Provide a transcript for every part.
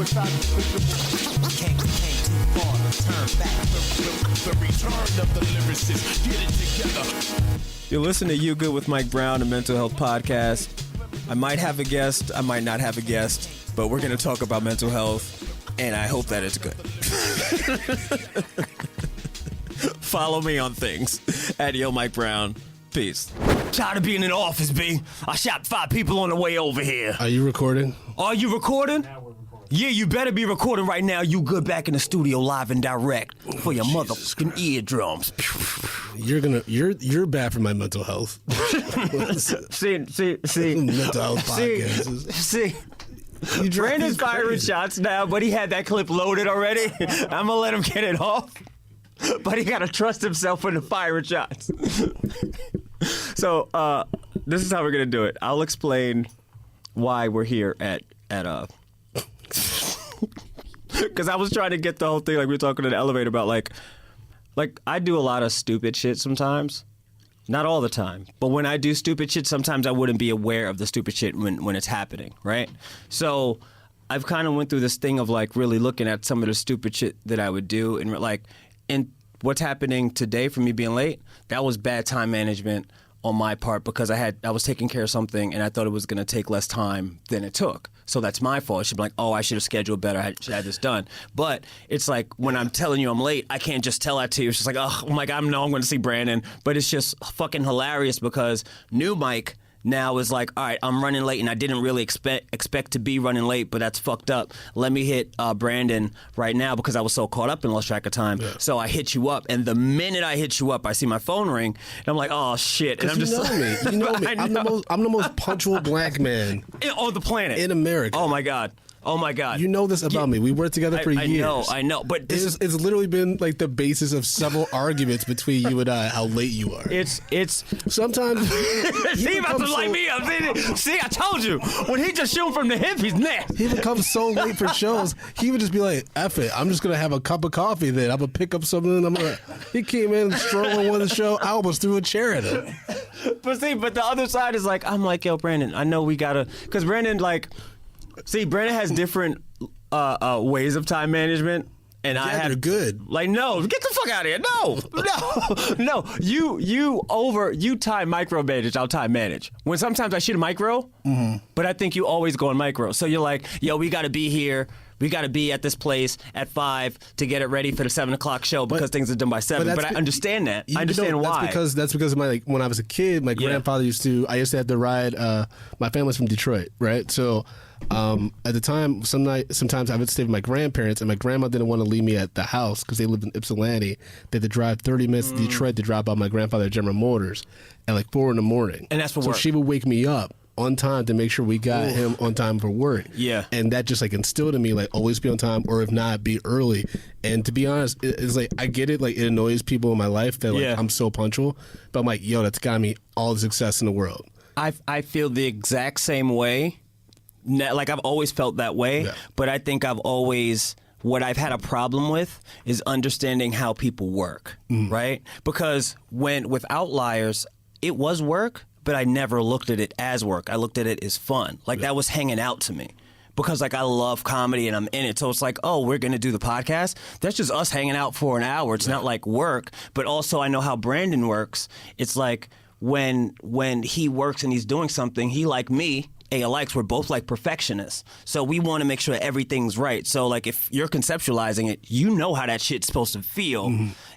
Came too far to turn back. The return of the lyricist. Get it together. You listen to You Good with Mike Brown, a mental health podcast. I might have a guest, I might not have a guest, but we're going to talk about mental health, and I hope that it's good. Follow me on things at Yo Mike Brown. Peace. Tired of being in the office, B. I shot 5 people on the way over here. Are you recording? Are you recording? Now we're recording. Yeah, you better be recording right now. You good back in the studio live and direct for your motherfucking eardrums. You're bad for my mental health. See. Mental health podcast. See. Brandon's firing shots now, but he had that clip loaded already. I'm gonna let him get it off. But he gotta trust himself in the firing shots. So this is how we're gonna do it. I'll explain why we're here at because I was trying to get the whole thing, like we were talking in the elevator about like I do a lot of stupid shit sometimes. Not all the time, but when I do stupid shit, sometimes I wouldn't be aware of the stupid shit when it's happening, right? So I've kind of went through this thing of like really looking at some of the stupid shit that I would do and like, and what's happening today for me being late, that was bad time management on my part because I was taking care of something and I thought it was going to take less time than it took. So that's my fault. I should be like, oh, I should have scheduled better. I should have this done. But it's like when I'm telling you I'm late, I can't just tell that to you. It's just like, oh my God, I'm going to see Brandon. But it's just fucking hilarious because new Mike now is like, all right, I'm running late and I didn't really expect to be running late, but that's fucked up. Let me hit Brandon right now because I was so caught up and lost track of time. Yeah. So I hit you up, and the minute I hit you up, I see my phone ring, and I'm like, oh shit. And I'm just me. You know me. I'm the most punctual black man on the planet. In America. Oh my God. Oh my God! You know this about me. We worked together for years. I know. But it's literally been like the basis of several arguments between you and I. How late you are. It's sometimes. See, about to light me up. See, I told you. When he just shoot from the hip, he's next. He would come so late for shows. He would just be like, "F it, I'm just gonna have a cup of coffee. Then I'm gonna pick up something." He came in strolling one of the show. I almost threw a chair at him. But the other side is like, I'm like, yo, Brandon, I know we gotta, because Brandon like. See, Brandon has different ways of time management, and I have good. Like, no, get the fuck out of here! No. You time micromanage. I'll time manage. When sometimes I shoot a micro, but I think you always go in micro. So you're like, yo, we got to be here. We got to be at this place at 5 to get it ready for the 7 o'clock show because things are done by 7. But I understand that. I understand why. That's because of my when I was a kid, my grandfather used to have to ride. My family's from Detroit, right? So at the time, sometimes I would stay with my grandparents, and my grandma didn't want to leave me at the house because they lived in Ypsilanti. They had to drive 30 minutes to Detroit to drop off my grandfather at General Motors at like 4 a.m. And that's for work. So she would wake me up on time to make sure we got him on time for work. Yeah. And that just like instilled in me like always be on time, or if not, be early. And to be honest, it's like I get it, like it annoys people in my life that like I'm so punctual, but I'm like, yo, that's got me all the success in the world. I feel the exact same way. Like I've always felt that way, but I think what I've had a problem with is understanding how people work, right? Because with Outliers, it was work, but I never looked at it as work. I looked at it as fun. Like that was hanging out to me. Because like I love comedy and I'm in it. So it's like, oh, we're going to do the podcast. That's just us hanging out for an hour. It's not like work. But also I know how Brandon works. It's like when he works and he's doing something, he like me, we're both like perfectionists. So we want to make sure everything's right. So like if you're conceptualizing it, you know how that shit's supposed to feel.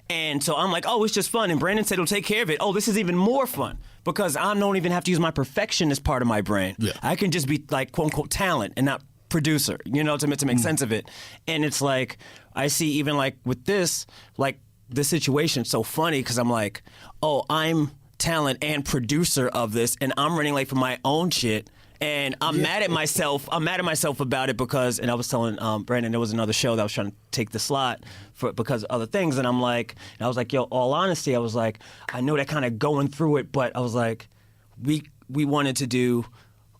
And so I'm like, oh, it's just fun. And Brandon said he'll take care of it. Oh, this is even more fun because I don't even have to use my perfectionist part of my brain. Yeah. I can just be like quote unquote talent and not producer, to make sense of it. And it's like, I see even like with this, like the situation's so funny because I'm like, oh, I'm talent and producer of this and I'm running late for my own shit. And I'm mad at myself. I'm mad at myself about it because, and I was telling Brandon there was another show that was trying to take the slot because of other things, and I was like, yo, all honesty, I was like, I know that kind of going through it, but I was like, we wanted to do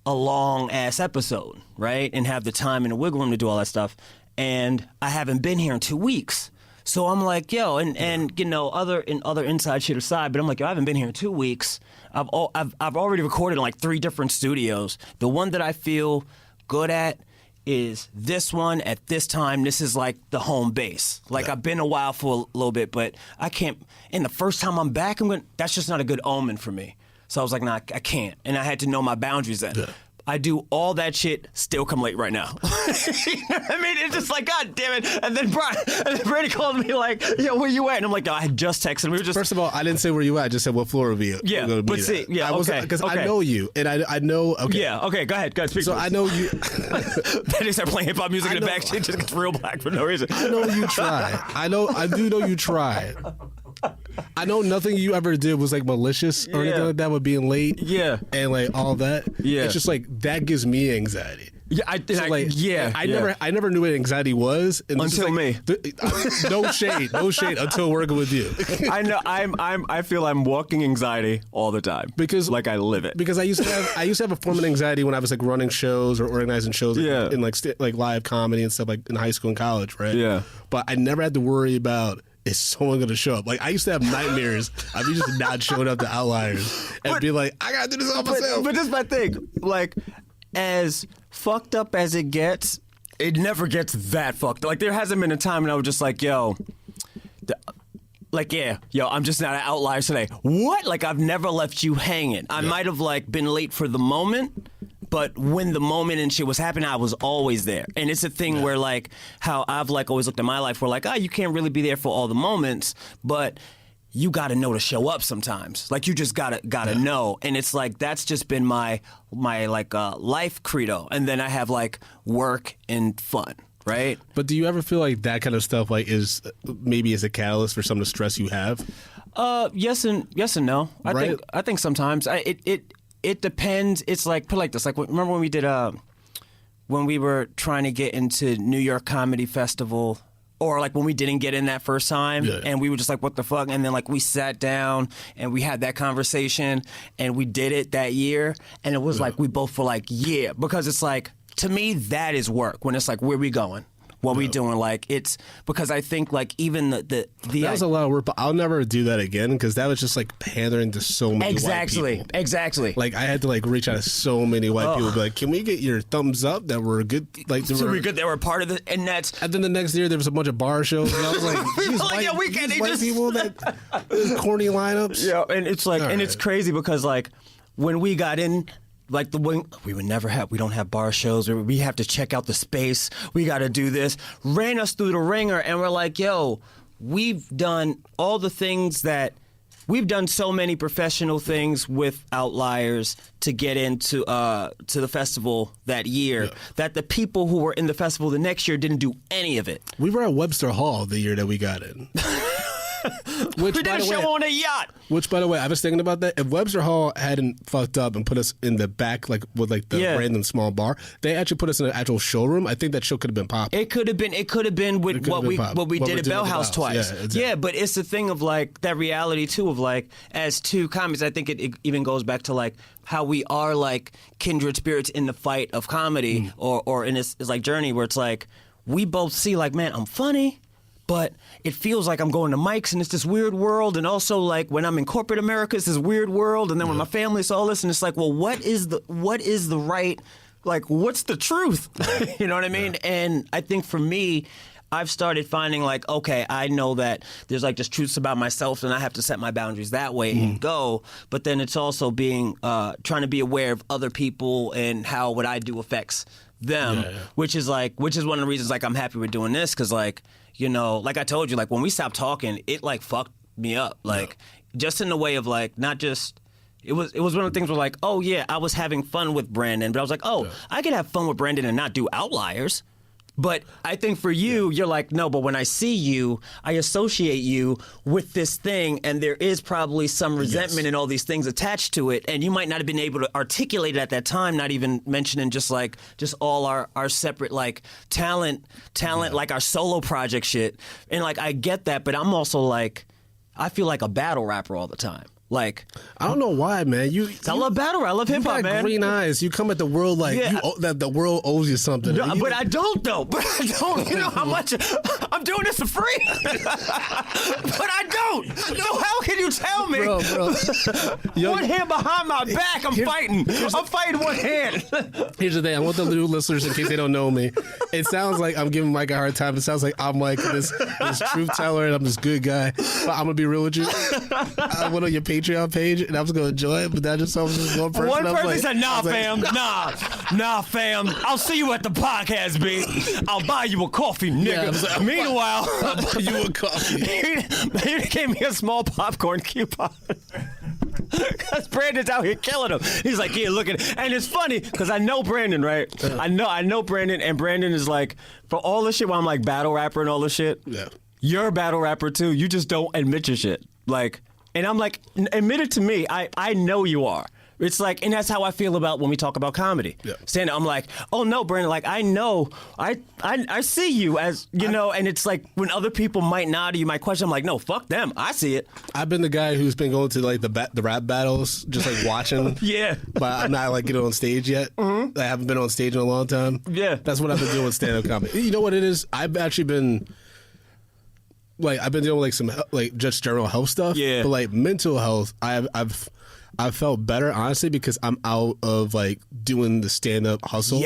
a long ass episode, right, and have the time and the wiggle room to do all that stuff, and I haven't been here in 2 weeks. So I'm like, yo, and other inside shit aside, but I'm like, yo, I haven't been here in 2 weeks. I've already recorded in like 3 different studios. The one that I feel good at is this one at this time. This is like the home base. Like I've been a while for a little bit, but I can't. And the first time I'm back, that's just not a good omen for me. So I was like, nah, I can't. And I had to know my boundaries then. Yeah. I do all that shit, still come late right now. You know what I mean? It's just like, God damn it. And then Brady called me like, yo, where you at? And I'm like, oh, I had just texted. We were just... First of all, I didn't say where you at. I just said what floor we at. Yeah, but see, yeah, okay. Because I know you, and I know... Okay. Yeah, okay, go ahead, speak. So I know you... They just start playing hip-hop music in the back. Shit just gets real black for no reason. I know you try. I do know you try. I know nothing you ever did was like malicious or anything like that with being late. Yeah. And like all that. Yeah. It's just like that gives me anxiety. Yeah, I never knew what anxiety was until me. No shade until working with you. I know I feel I'm walking anxiety all the time because like I live it. Because I used to have a form of anxiety when I was like running shows or organizing shows in like live comedy and stuff like in high school and college, right? Yeah. But I never had to worry about is someone going to show up? Like, I used to have nightmares of me just not showing up to Outliers and be like, I got to do this all myself. But this is my thing. Like, as fucked up as it gets, it never gets that fucked up. Like, there hasn't been a time when I was just like, yo, I'm just not at Outliers today. What? Like, I've never left you hanging. I might have, like, been late for the moment, but when the moment and shit was happening, I was always there. And it's a thing where, like, how I've, like, always looked at my life where, like, you can't really be there for all the moments, but you got to know to show up sometimes. Like, you just gotta know. And it's like, that's just been my life credo. And then I have, like, work and fun. Right? But do you ever feel like that kind of stuff like is maybe as a catalyst for some of the stress you have? Yes and no. I think sometimes it depends. It's like, put it like this. Like, remember when we did when we were trying to get into New York Comedy Festival, or like when we didn't get in that first time, and we were just like, what the fuck? And then like we sat down and we had that conversation and we did it that year, and it was like we both were like, yeah, because it's like, to me, that is work. When it's like, where we going? What we doing? Like, it's because I think like even the that was a lot of work, but I'll never do that again because that was just like pandering to so many white people. Exactly. Like I had to like reach out to so many white people, be like, can we get your thumbs up that we're good? Like, we're good. That we're part of it, and that's. And then the next year there was a bunch of bar shows, and I was like, these white people that corny lineups. Yeah, and it's like, and it's crazy because like when we got in. Like we don't have bar shows, or we have to check out the space. We got to do this. Ran us through the ringer, and we're like, yo, we've done all the things that we've done. So many professional things with Outliers to get into to the festival that year that the people who were in the festival the next year didn't do any of it. We were at Webster Hall the year that we got in. We did a show on a yacht. Which, by the way, I was thinking about that. If Webster Hall hadn't fucked up and put us in the back, like with like the random small bar, they actually put us in an actual showroom. I think that show could have been popping. It could have been with what we did at Bell House twice. Yeah, exactly. Yeah, but it's the thing of like that reality too of like as two comics. I think it even goes back to like how we are like kindred spirits in the fight of comedy or in this like journey where it's like we both see like, man, I'm funny. But it feels like I'm going to mics and it's this weird world. And also like when I'm in corporate America, it's this weird world. And then when my family saw this and it's like, well, what is the right, like, what's the truth? You know what I mean? And I think for me, I've started finding like, okay, I know that there's like just truths about myself and I have to set my boundaries that way and go. But then it's also being, trying to be aware of other people and how what I do affects them, which is one of the reasons like I'm happy we're doing this. Cause like, you know, like I told you, like when we stopped talking, it like fucked me up. Like just in the way of like, not just, it was one of the things where like, oh yeah, I was having fun with Brandon, but I was like, I could have fun with Brandon and not do Outliers. But I think for you, you're like, no, but when I see you, I associate you with this thing, and there is probably some resentment and all these things attached to it, and you might not have been able to articulate it at that time, not even mentioning just all our separate, like, talent, like our solo project shit. And, like, I get that, but I'm also, like, I feel like a battle rapper all the time. Like, I don't know why, man. I love battle rap. I love hip hop, man. Green eyes. You come at the world like that the world owes you something. No, but I don't though. But I don't. You know how much I'm doing this for free. But I don't. So how can you tell me? Bro. One hand behind my back. I'm fighting one hand. Here's the thing. I want the new listeners, in case they don't know me. It sounds like I'm giving Mike a hard time. It sounds like I'm like this truth teller and I'm this good guy. But I'm gonna be real with you. I went on your Patreon page and I was gonna enjoy it, but that just sounds just one person. One person said, "Nah, fam, nah, fam. I'll see you at the podcast, B. I'll buy you a coffee, nigga." Meanwhile, I'll buy you a coffee. he gave me a small popcorn coupon. Because Brandon's out here killing him. He's like, yeah, look at it. And it's funny because I know Brandon, right? I know Brandon, and Brandon is like, for all the shit where I'm like battle rapper and all the shit, you're a battle rapper too. You just don't admit your shit. Like, and I'm like, admit it to me. I know you are. It's like, and that's how I feel about when we talk about comedy. Yeah. Stand up, I'm like, oh no, Brandon, like I know, I see you as, you know, and it's like when other people might nod to you, my question, I'm like, no, fuck them, I see it. I've been the guy who's been going to like the rap battles, just like watching. Yeah. But I'm not like getting on stage yet. Mm-hmm. I haven't been on stage in a long time. Yeah. That's what I've been doing with stand-up comedy. You know what it is? I've actually been, like, I've been doing like some like just general health stuff. Yeah. But like mental health, I've felt better, honestly, because I'm out of like doing the stand-up hustle,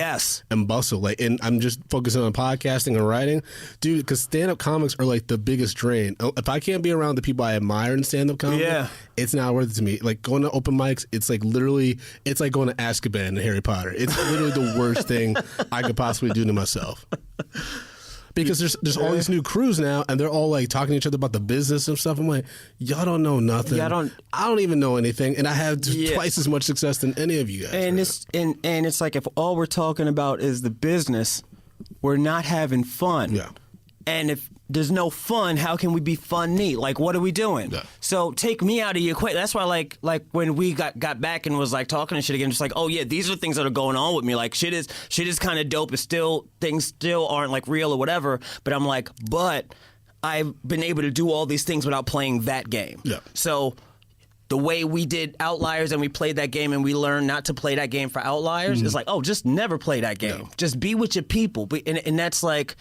and bustle, like, and I'm just focusing on podcasting and writing, dude. Because stand-up comics are like the biggest drain. If I can't be around the people I admire in stand-up comedy, it's not worth it to me. Like going to open mics, it's like literally, it's like going to Azkaban in Harry Potter. It's literally the worst thing I could possibly do to myself. Because there's all these new crews now, and they're all like talking to each other about the business and stuff. I'm like, y'all don't know nothing. I don't even know anything, and I have twice as much success than any of you guys. And it's like if all we're talking about is the business, we're not having fun. Yeah. And if there's no fun, how can we be funny? Like, what are we doing? Yeah. So take me out of your equation. That's why, like when we got back and was like talking and shit again, just like, oh yeah, these are things that are going on with me. Like shit is kind of dope. It's still, things still aren't like real or whatever. But I'm like, but I've been able to do all these things without playing that game. Yeah. So the way we did Outliers and we played that game and we learned not to play that game for Outliers is like, oh, just never play that game. No. Just be with your people. And that's like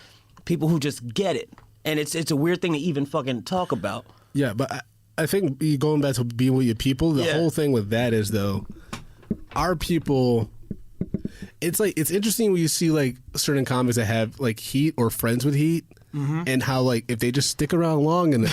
people who just get it. And it's a weird thing to even fucking talk about. Yeah, but I think going back to being with your people, the whole thing with that is, though, our people, it's like, it's interesting when you see like certain comics that have like heat or friends with heat. Mm-hmm. And how, like, if they just stick around long enough,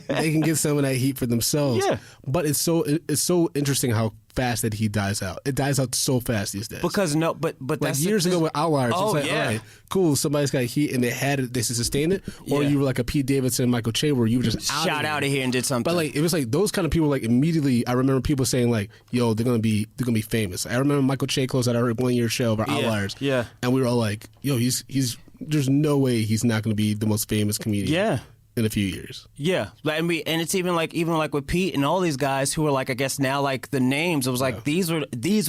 they can get some of that heat for themselves. Yeah. But it's so interesting how fast that heat dies out. It dies out so fast these days. Because but like that's years ago with Outliers, it's like, all right, cool, somebody's got heat and they had it, they sustained it, or you were like a Pete Davidson and Michael Che where you were just shot out of here and did something. But like it was like those kind of people, like immediately I remember people saying like, yo, they're gonna be famous. I remember Michael Che closed out our 1 year show of our Outliers. Yeah. And we were all like, yo, he's there's no way he's not going to be the most famous comedian in a few years. Yeah. And it's even like with Pete and all these guys who are like, I guess now like the names, it was like these were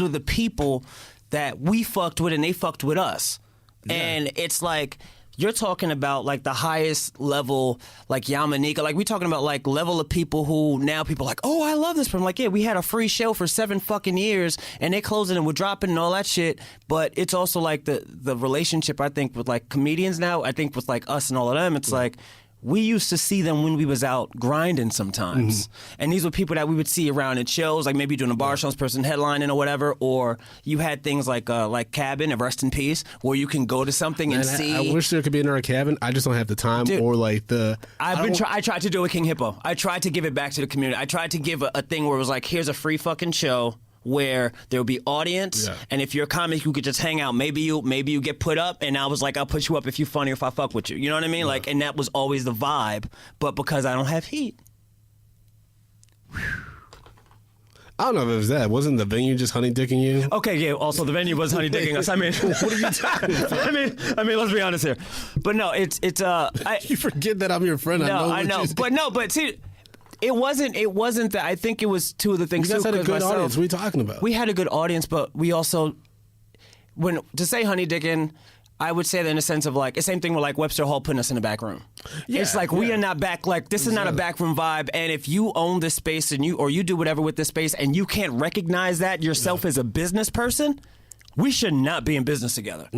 the people that we fucked with and they fucked with us. Yeah. And it's like you're talking about like the highest level, like Yamanika, like we're talking about like level of people who now people are like, oh, I love this. But I'm like, yeah, we had a free show for 7 fucking years and they closing and we're dropping and all that shit. But it's also like the relationship, I think, with like comedians now, I think with like us and all of them, it's like, we used to see them when we was out grinding sometimes. Mm-hmm. And these were people that we would see around at shows, like maybe doing a bar shows, person headlining or whatever, or you had things like Cabin, and Rest in Peace, where you can go to something and see. I wish there could be another Cabin. I just don't have the time. Dude, or like the... I tried to do a King Hippo. I tried to give it back to the community. I tried to give a thing where it was like, here's a free fucking show where there will be audience, and if you're a comic, you could just hang out. Maybe you get put up, and I was like, I'll put you up if you funny, if I fuck with you. You know what I mean? Yeah. Like, and that was always the vibe. But because I don't have heat. I don't know if it was that. Wasn't the venue just honey dicking you? Okay, yeah. Also, the venue was honey dicking us. I mean, what are you talking about? I mean, let's be honest here. But no, it's you forget that I'm your friend. No, I know. But see. It wasn't that. I think it was two of the things. You guys had a good audience. What are you talking about? We had a good audience, but we also, to say honey dicking, I would say that in a sense of like, the same thing with like Webster Hall putting us in the back room. Yeah, it's like we are not back, like this is not a back room vibe. And if you own this space and you do whatever with this space and you can't recognize that yourself as a business person, we should not be in business together.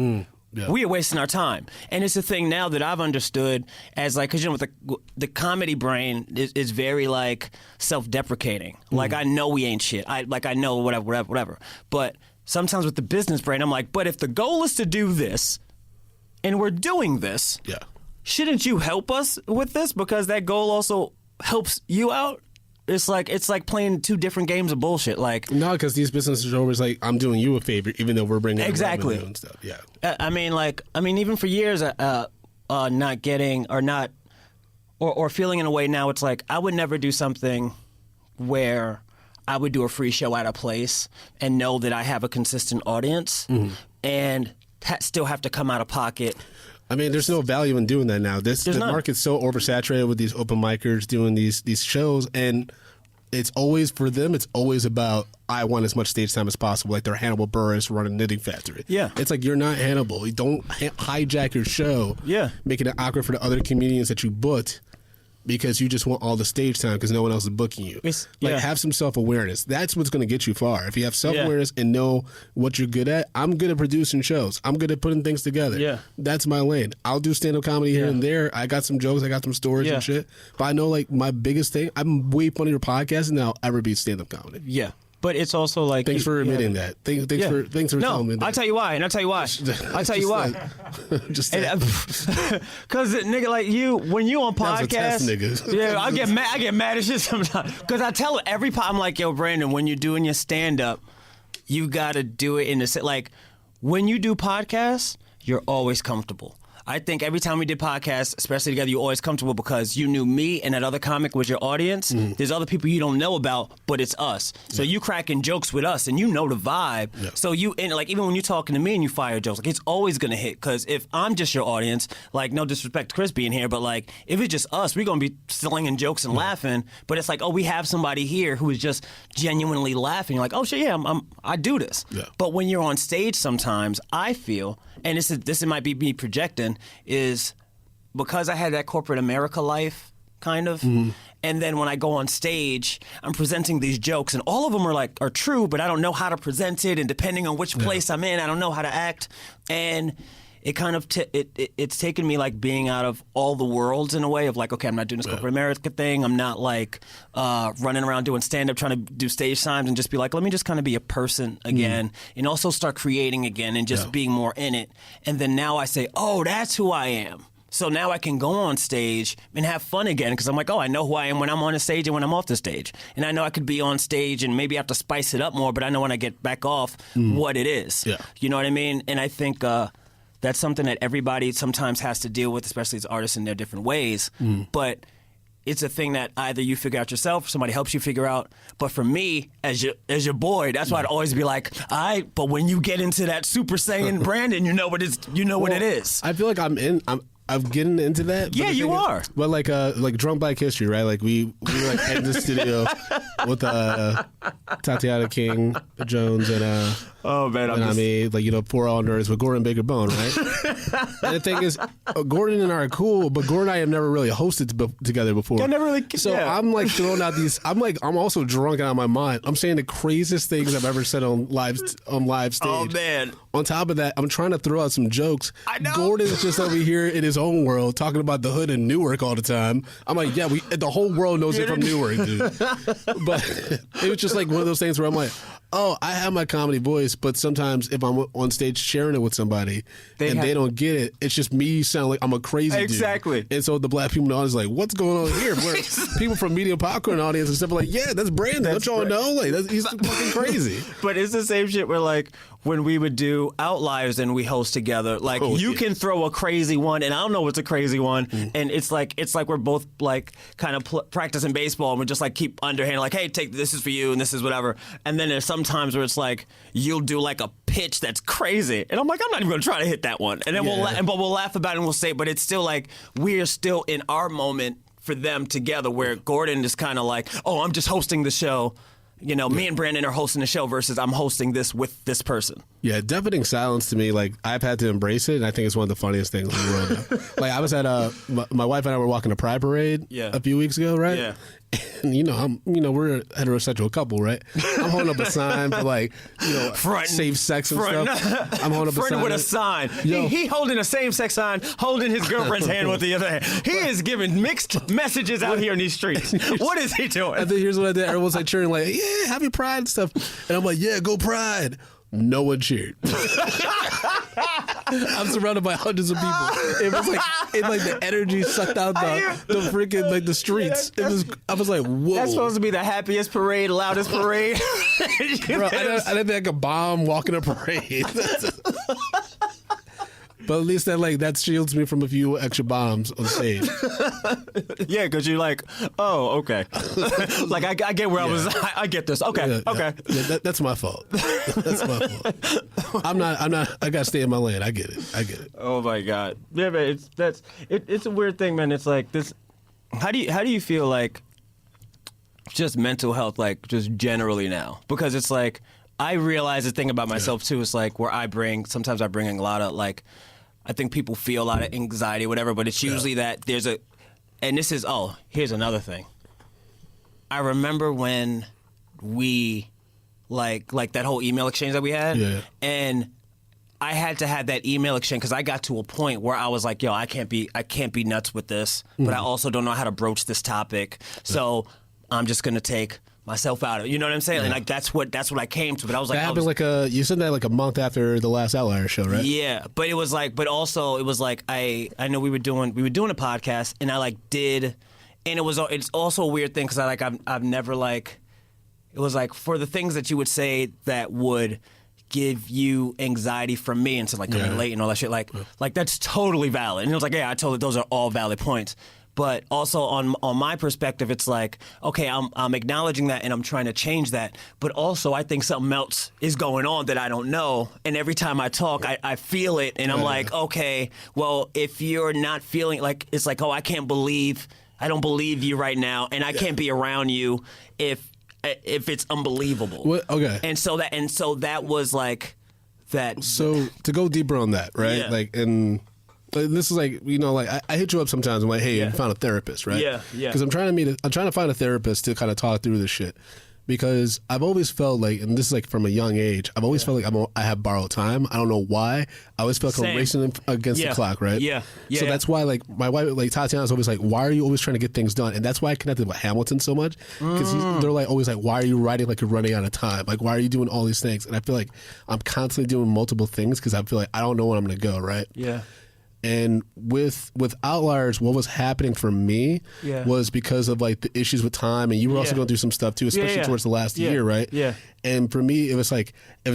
Yeah. We are wasting our time. And it's a thing now that I've understood as like, because you know, with the comedy brain is very like self-deprecating. Like I know we ain't shit. I know whatever. But sometimes with the business brain, I'm like, but if the goal is to do this and we're doing this, shouldn't you help us with this? Because that goal also helps you out. It's like playing two different games of bullshit. Like no, because these businesses are always like, I'm doing you a favor, even though we're bringing exactly and stuff. Yeah. I mean, even for years, not getting or feeling in a way now, it's like I would never do something where I would do a free show at a place and know that I have a consistent audience and still have to come out of pocket. I mean, there's no value in doing that now. The market's so oversaturated with these open micers doing these shows, and it's always, for them, it's always about, I want as much stage time as possible. Like they're Hannibal Buress running a knitting factory. Yeah. It's like, you're not Hannibal. You don't hijack your show, making it awkward for the other comedians that you booked because you just want all the stage time because no one else is booking you. Have some self-awareness. That's what's going to get you far. If you have self-awareness and know what you're good at, I'm good at producing shows. I'm good at putting things together. Yeah. That's my lane. I'll do stand-up comedy here and there. I got some jokes. I got some stories and shit. But I know, like, my biggest thing, I'm way funnier podcasting than I'll ever be stand-up comedy. Yeah. But it's also like... Thanks for admitting that. Thanks for telling me that. I'll tell you why, and I'll tell you why. Just because nigga, like you, when you on podcasts, I get mad as shit sometimes. Because I tell every I'm like, yo, Brandon, when you're doing your stand up, you gotta do it in the like when you do podcasts, you're always comfortable. I think every time we did podcasts, especially together, you're always comfortable because you knew me and that other comic was your audience. There's other people you don't know about, but it's us. So you cracking jokes with us and you know the vibe. So even when you're talking to me and you fire jokes, like it's always gonna hit. Because if I'm just your audience, like no disrespect to Chris being here, but like if it's just us, we're gonna be slinging jokes and laughing. But it's like, oh, we have somebody here who is just genuinely laughing. You're like, oh shit, yeah, I do this. But when you're on stage, sometimes I feel, and this might be me projecting, is because I had that corporate America life, kind of, and then when I go on stage, I'm presenting these jokes, and all of them are true, but I don't know how to present it, and depending on which place I'm in, I don't know how to act, and it kind of it's taken me like being out of all the worlds in a way of like, okay, I'm not doing this corporate America thing. I'm not like running around doing stand-up trying to do stage times and just be like, let me just kind of be a person again and also start creating again and just being more in it. And then now I say, oh, that's who I am. So now I can go on stage and have fun again because I'm like, oh, I know who I am when I'm on the stage and when I'm off the stage. And I know I could be on stage and maybe I have to spice it up more, but I know when I get back off what it is. Yeah. You know what I mean? And I think that's something that everybody sometimes has to deal with, especially as artists in their different ways. But it's a thing that either you figure out yourself or somebody helps you figure out. But for me, as your boy, that's why I'd always be like, all right, but when you get into that Super Saiyan Brandon, you know what it is. I feel like I'm getting into that. Yeah, you are. But like Drunk Black History, right? Like we were like in the studio with Tatiana King Jones and oh man, I mean, like, you know, Poor All Nerds with Gordon Baker Bone, right? And the thing is, Gordon and I are cool, but Gordon and I have never really hosted together before. I never really. So I'm like throwing out these. I'm also drunk out of my mind. I'm saying the craziest things I've ever said on live stage. Oh man. On top of that, I'm trying to throw out some jokes. I know. Gordon's just over here in his own world talking about the hood in Newark all the time. I'm like, yeah, the whole world knows it from Newark, dude. But it was just like one of those things where I'm like, oh, I have my comedy voice, but sometimes if I'm on stage sharing it with somebody they don't get it, it's just me sounding like I'm a crazy dude. And so the black people in the audience are like, what's going on here? Where people from Medium Popcorn audience and stuff are like, yeah, that's Brandon. Don't y'all know? Like, he's fucking crazy. But it's the same shit where like when we would do Outliers and we host together, like can throw a crazy one and I don't know what's a crazy one, and it's like we're both like kind of practicing baseball and we just like keep underhand like, hey, take this is for you and this is whatever, and then there's sometimes where it's like you'll do like a pitch that's crazy and I'm like, I'm not even gonna try to hit that one, and then we'll laugh about it and we'll say, but it's still like we're still in our moment for them together where Gordon is kind of like, oh, I'm just hosting the show. me and Brandon are hosting the show versus I'm hosting this with this person. Yeah, deafening silence to me, like, I've had to embrace it, and I think it's one of the funniest things in the world now. Like, I was at my wife and I were walking a Pride Parade a few weeks ago, right? Yeah. And, we're a heterosexual couple, right? I'm holding up a sign for, like, safe sex and stuff. I'm holding up a sign. With a sign. He holding a same-sex sign, holding his girlfriend's hand with the other hand. He is giving mixed messages out here in these streets. What is he doing? And then here's what I did. Everyone's like cheering, like, yeah, happy Pride and stuff. And I'm like, yeah, go Pride. No one cheered. I'm surrounded by hundreds of people. It was like the energy sucked out the freaking like the streets. I was like, whoa. That's supposed to be the happiest parade, loudest parade. Bro, I didn't think I could bomb walking a parade. But at least that shields me from a few extra bombs on stage. Yeah, because you're like, oh, okay. Like I get where I was. I get this. Okay, okay. Yeah, that's my fault. That's my fault. I'm not. I gotta stay in my lane. I get it. Oh my God. Yeah, man. It's a weird thing, man. It's like this. How do you feel like just mental health, like just generally now? Because it's like I realize the thing about myself too. It's like where sometimes I bring in a lot of like. I think people feel a lot of anxiety, whatever, but it's usually that there's and this is, here's another thing. I remember when we, like that whole email exchange that we had, and I had to have that email exchange because I got to a point where I was like, yo, I can't be nuts with this, but I also don't know how to broach this topic, so I'm just going to take myself out of it. You know what I'm saying? And like that's what I came to. But I was like, that happened you said that like a month after the last Outlier show, right? Yeah, but it was like, I know we were doing a podcast, and I like did, and it's also a weird thing because I've never like, it was like for the things that you would say that would give you anxiety from me and so like coming late and all that shit, like that's totally valid. And it was like, yeah, I told you those are all valid points. But also on my perspective, it's like, okay, I'm acknowledging that and I'm trying to change that. But also I think something else is going on that I don't know. And every time I talk, I feel it. And I'm like, okay, well, if you're not feeling like, it's like, oh, I don't believe you right now. And I can't be around you if it's unbelievable. What? Okay. And so that was like that. So to go deeper on that, right? Yeah. Like, and this is like, I hit you up sometimes. I'm like, hey, you found a therapist, right? Yeah. Because I'm trying to find a therapist to kind of talk through this shit. Because I've always felt like, and this is like from a young age, I've always felt like I have borrowed time. I don't know why. I always felt like I'm racing against the clock, right? Yeah. So that's why, like, my wife, like Tatiana's always like, why are you always trying to get things done? And that's why I connected with Hamilton so much. Because they're like always like, why are you writing like you're running out of time? Like, why are you doing all these things? And I feel like I'm constantly doing multiple things because I feel like I don't know when I'm going to go, right? Yeah. And with Outliers, what was happening for me was because of like the issues with time, and you were also going through some stuff too, especially towards the last year, right? Yeah. And for me, it was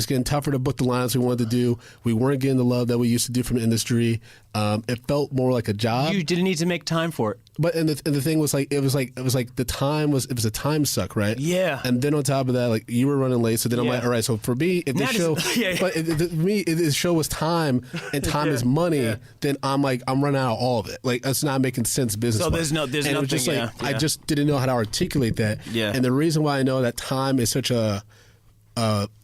getting tougher to book the lineups we wanted to do. We weren't getting the love that we used to do from the industry. It felt more like a job. You didn't need to make time for it. But and the thing was it was the time was a time suck, right? Yeah. And then on top of that, like you were running late, so then I'm like, all right, so for me, if this show, but for me, if this show was time and time is money, then I'm running out of all of it. Like it's not making sense business. So there's nothing. It was just I just didn't know how to articulate that. Yeah. And the reason why I know that time is such a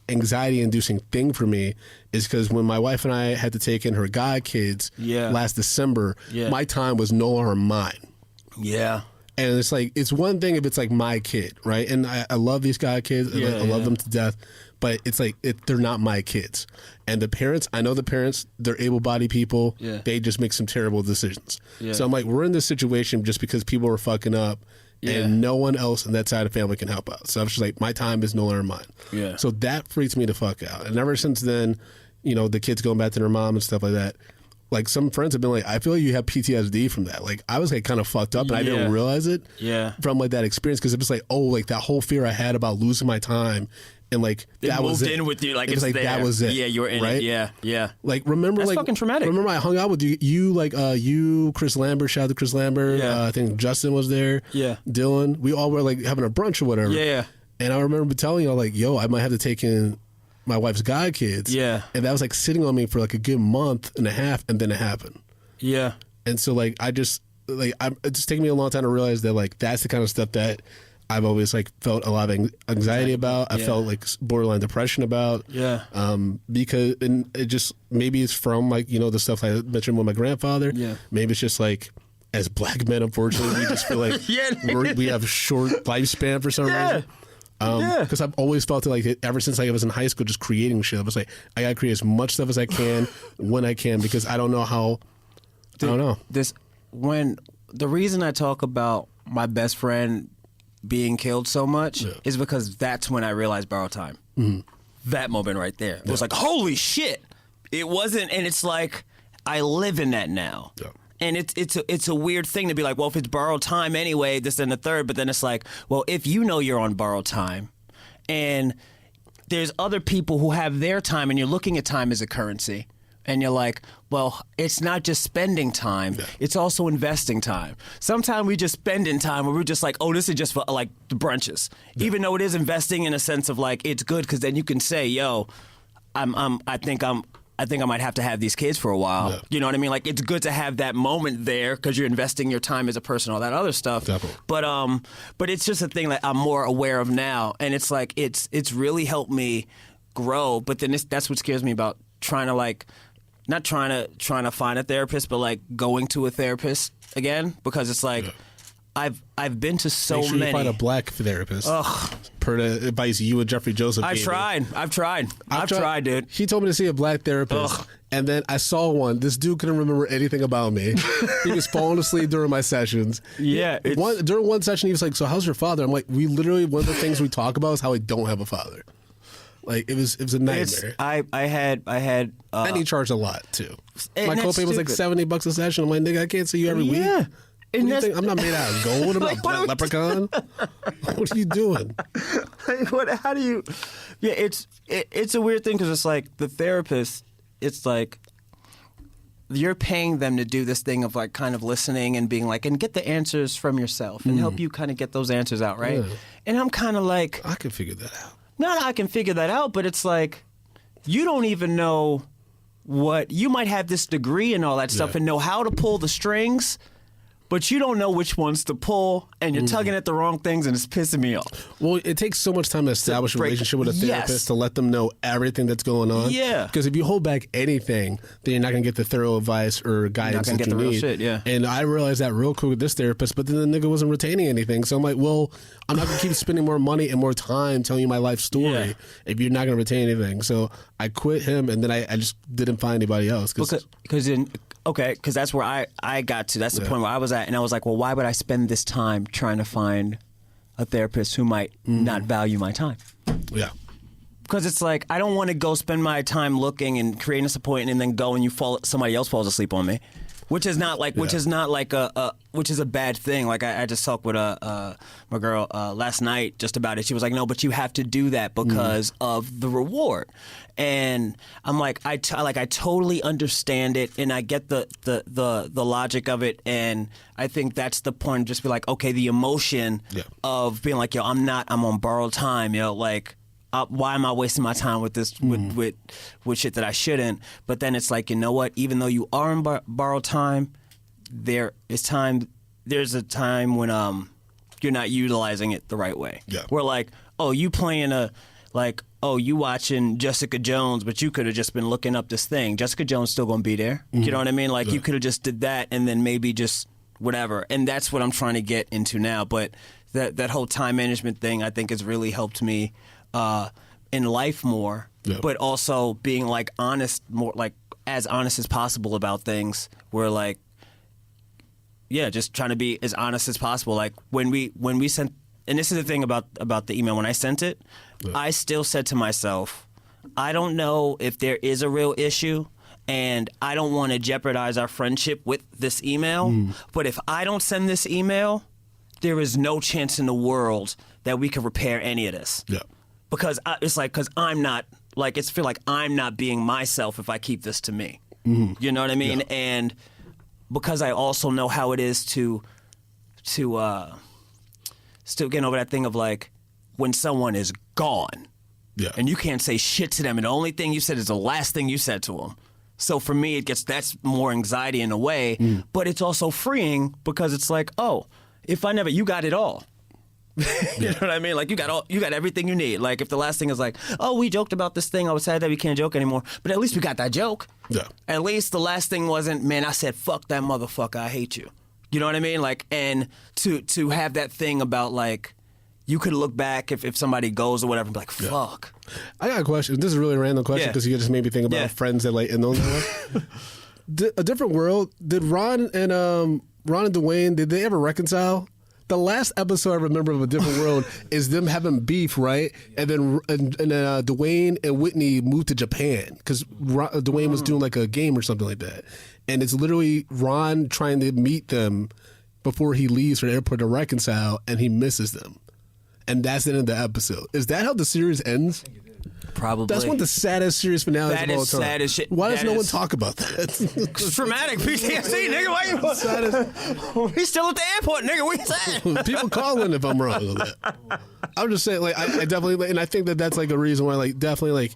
anxiety-inducing thing for me is because when my wife and I had to take in her god kids last December, my time was no longer mine. Yeah. And it's like, it's one thing if it's like my kid, right? And I love these god kids. I love them to death. But it's like, they're not my kids. And the parents, I know the parents, they're able-bodied people. Yeah. They just make some terrible decisions. Yeah. So I'm like, we're in this situation just because people are fucking up. And no one else in that side of the family can help out. So I'm just like, my time is no longer mine. Yeah. So that freaks me the fuck out. And ever since then, the kids going back to their mom and stuff like that, like some friends have been like, I feel like you have PTSD from that. Like I was like kind of fucked up and I didn't realize it from like that experience because it was like, oh, like that whole fear I had about losing my time. And like that was it. Moved in with you, like it was like there. That was it. Yeah, you were in it. Yeah. Like remember, that's like fucking traumatic. Remember, I hung out with you. You, Chris Lambert. Shout out to Chris Lambert. Yeah. I think Justin was there. Yeah. Dylan. We all were like having a brunch or whatever. Yeah. And I remember telling you like, yo, I might have to take in my wife's god kids. Yeah. And that was like sitting on me for like a good month and a half, and then it happened. Yeah. And so like it's just taking me a long time to realize that like that's the kind of stuff that I've always like felt a lot of anxiety about. I felt like borderline depression about. Yeah. Because and it just maybe it's from like the stuff I mentioned with my grandfather. Yeah. Maybe it's just like as black men, unfortunately, we just feel like we have short lifespan for some reason. Because I've always felt it like ever since I was in high school, just creating shit. I was like, I gotta create as much stuff as I can when I can, because I don't know how. I don't know. The reason I talk about my best friend being killed so much is because that's when I realized borrowed time. That moment right there. It was like, holy shit. It wasn't, and it's like, I live in that now. Yeah. And it's a weird thing to be like, well, if it's borrowed time anyway, this and the third, but then it's like, well, if you know you're on borrowed time and there's other people who have their time and you're looking at time as a currency and you're like, well, it's not just spending time, it's also investing time. Sometimes we just spend in time where we're just like, oh, this is just for like the brunches. Even though it is investing in a sense of like, it's good because then you can say, yo, I think I might have to have these kids for a while. Yeah. You know what I mean? Like, it's good to have that moment there because you're investing your time as a person, all that other stuff. Definitely. But it's just a thing that I'm more aware of now, and it's like it's really helped me grow. But then that's what scares me about trying to like, not trying to find a therapist, but like going to a therapist again, because it's like. Yeah. I've been to so Make sure many. You find a black therapist. Per the advice you and Jeffrey Joseph gave me. I've tried, dude. He told me to see a black therapist, and then I saw one. This dude couldn't remember anything about me. He was falling asleep during my sessions. Yeah. During one session, he was like, "So how's your father?" I'm like, "We literally one of the things we talk about is how I don't have a father." Like it was a nightmare. I had. And he charged a lot too. My copay was like $70 a session. I'm like, nigga, I can't see you every week. What do you think? I'm not made out of gold. I'm not a leprechaun. What are you doing? Like, how do you? Yeah, it's a weird thing because it's like the therapist. It's like you're paying them to do this thing of like kind of listening and being like and get the answers from yourself and help you kind of get those answers out, right? Yeah. And I'm kind of like, I can figure that out. Not I can figure that out, but it's like you don't even know what you might have this degree and all that stuff and know how to pull the strings. But you don't know which ones to pull, and you're tugging at the wrong things, and it's pissing me off. Well, it takes so much time to establish a relationship with a therapist to let them know everything that's going on. Yeah. Because if you hold back anything, then you're not going to get the thorough advice or guidance that you need. Real shit, yeah. And I realized that real quick with this therapist, but then the nigga wasn't retaining anything. So I'm like, well, I'm not going to keep spending more money and more time telling you my life story if you're not going to retain anything. So I quit him, and then I just didn't find anybody else. Because that's where I got to. That's the point where I was at. And I was like, well, why would I spend this time trying to find a therapist who might not value my time? Yeah. Because it's like, I don't want to go spend my time looking and creating this appointment and then go and somebody else falls asleep on me. Which is not like which is a bad thing. Like I just talked with my girl last night just about it. She was like, no, but you have to do that because of the reward. And I'm like, I totally understand it, and I get the logic of it, and I think that's the point. Just be like, okay, the emotion of being like, yo, I'm on borrowed time, yo, like. Why am I wasting my time with this with shit that I shouldn't? But then it's like, you know what? Even though you are in borrowed time, there's a time when you're not utilizing it the right way. Yeah. Where like, oh, you watching Jessica Jones, but you could have just been looking up this thing. Jessica Jones still gonna be there. You know what I mean? Like you could have just did that and then maybe just whatever. And that's what I'm trying to get into now. But that whole time management thing, I think, has really helped me. In life more, but also being like honest, more like as honest as possible about things. We're like, just trying to be as honest as possible. Like when we sent, and this is the thing about the email. When I sent it, I still said to myself, I don't know if there is a real issue, and I don't want to jeopardize our friendship with this email. But if I don't send this email, there is no chance in the world that we can repair any of this. Yeah. Because because I'm not, like, it's feel like I'm not being myself if I keep this to me. You know what I mean? Yeah. And because I also know how it is to still getting over that thing of like when someone is gone and you can't say shit to them and the only thing you said is the last thing you said to them. So for me, that's more anxiety in a way, but it's also freeing because it's like, oh, you got it all. You know what I mean? Like you got everything you need. Like if the last thing is like, oh, we joked about this thing, I was sad that we can't joke anymore, but at least we got that joke. Yeah. At least the last thing wasn't, man, I said fuck that motherfucker, I hate you. You know what I mean? Like, and to have that thing about like, you could look back if somebody goes or whatever and be like, fuck. I got a question. This is a really random question because you just made me think about friends that like in those. A Different World. Did Ron and Dwayne, did they ever reconcile? The last episode I remember of A Different World is them having beef, right? And then Dwayne and Whitney moved to Japan because Dwayne was doing like a game or something like that. And it's literally Ron trying to meet them before he leaves for the airport to reconcile, and he misses them. And that's the end of the episode. Is that how the series ends? Probably. That's one of the saddest series finales of all time. That is sad as shit. Why does no one talk about that? It's traumatic PTSD, nigga. Why you? He's still at the airport, nigga. What you saying? People call in if I'm wrong with that. I'm just saying, like, I definitely, and I think that's like a reason why, like, definitely, like,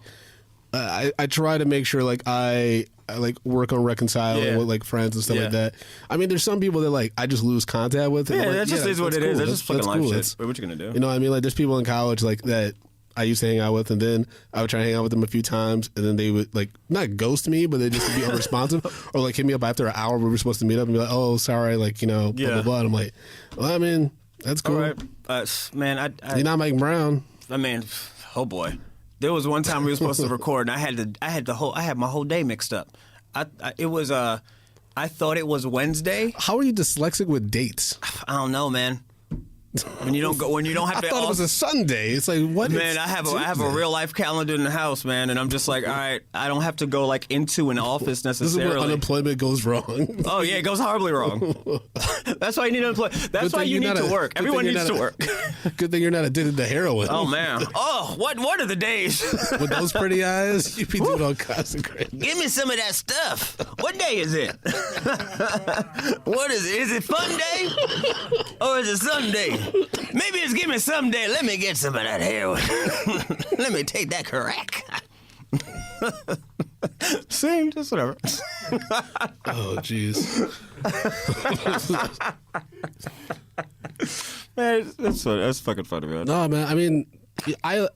I try to make sure, like, I like work on reconciling with like friends and stuff like that. I mean, there's some people that like I just lose contact with. Yeah, like, that just is what it is. That's just fucking life cool. shit. What you gonna do? You know what I mean? Like, there's people in college like that I used to hang out with, and then I would try to hang out with them a few times, and then they would like not ghost me, but they just be unresponsive, or like hit me up after an hour we were supposed to meet up and be like, "Oh, sorry," like, you know, blah blah blah. And I'm like, well, I mean, that's cool. All right. Man, you're not Mike Brown. I mean, oh boy, there was one time we were supposed to record, and I had my whole day mixed up. I thought it was Wednesday. How are you dyslexic with dates? I don't know, man. When you don't have to. I thought it was a Sunday. It's like, what? Man, I have a real life calendar in the house, man, and I'm just like, all right, I don't have to go like into an office necessarily. This is when unemployment goes wrong. Oh yeah, it goes horribly wrong. That's why you need unemployment. That's why you need to work. Everyone needs to work. Good thing you're not addicted to heroin. Oh man. Oh, what are the days? With those pretty eyes, you'd be doing all kinds of crazy. Give me some of that stuff. What day is it? What is it? Is it fun day or is it Sunday? Maybe it's give me some day. Let me get some of that heroin. Let me take that crack. Same, just whatever. Oh, jeez. Man, that's fucking funny, man. No, man. I mean, I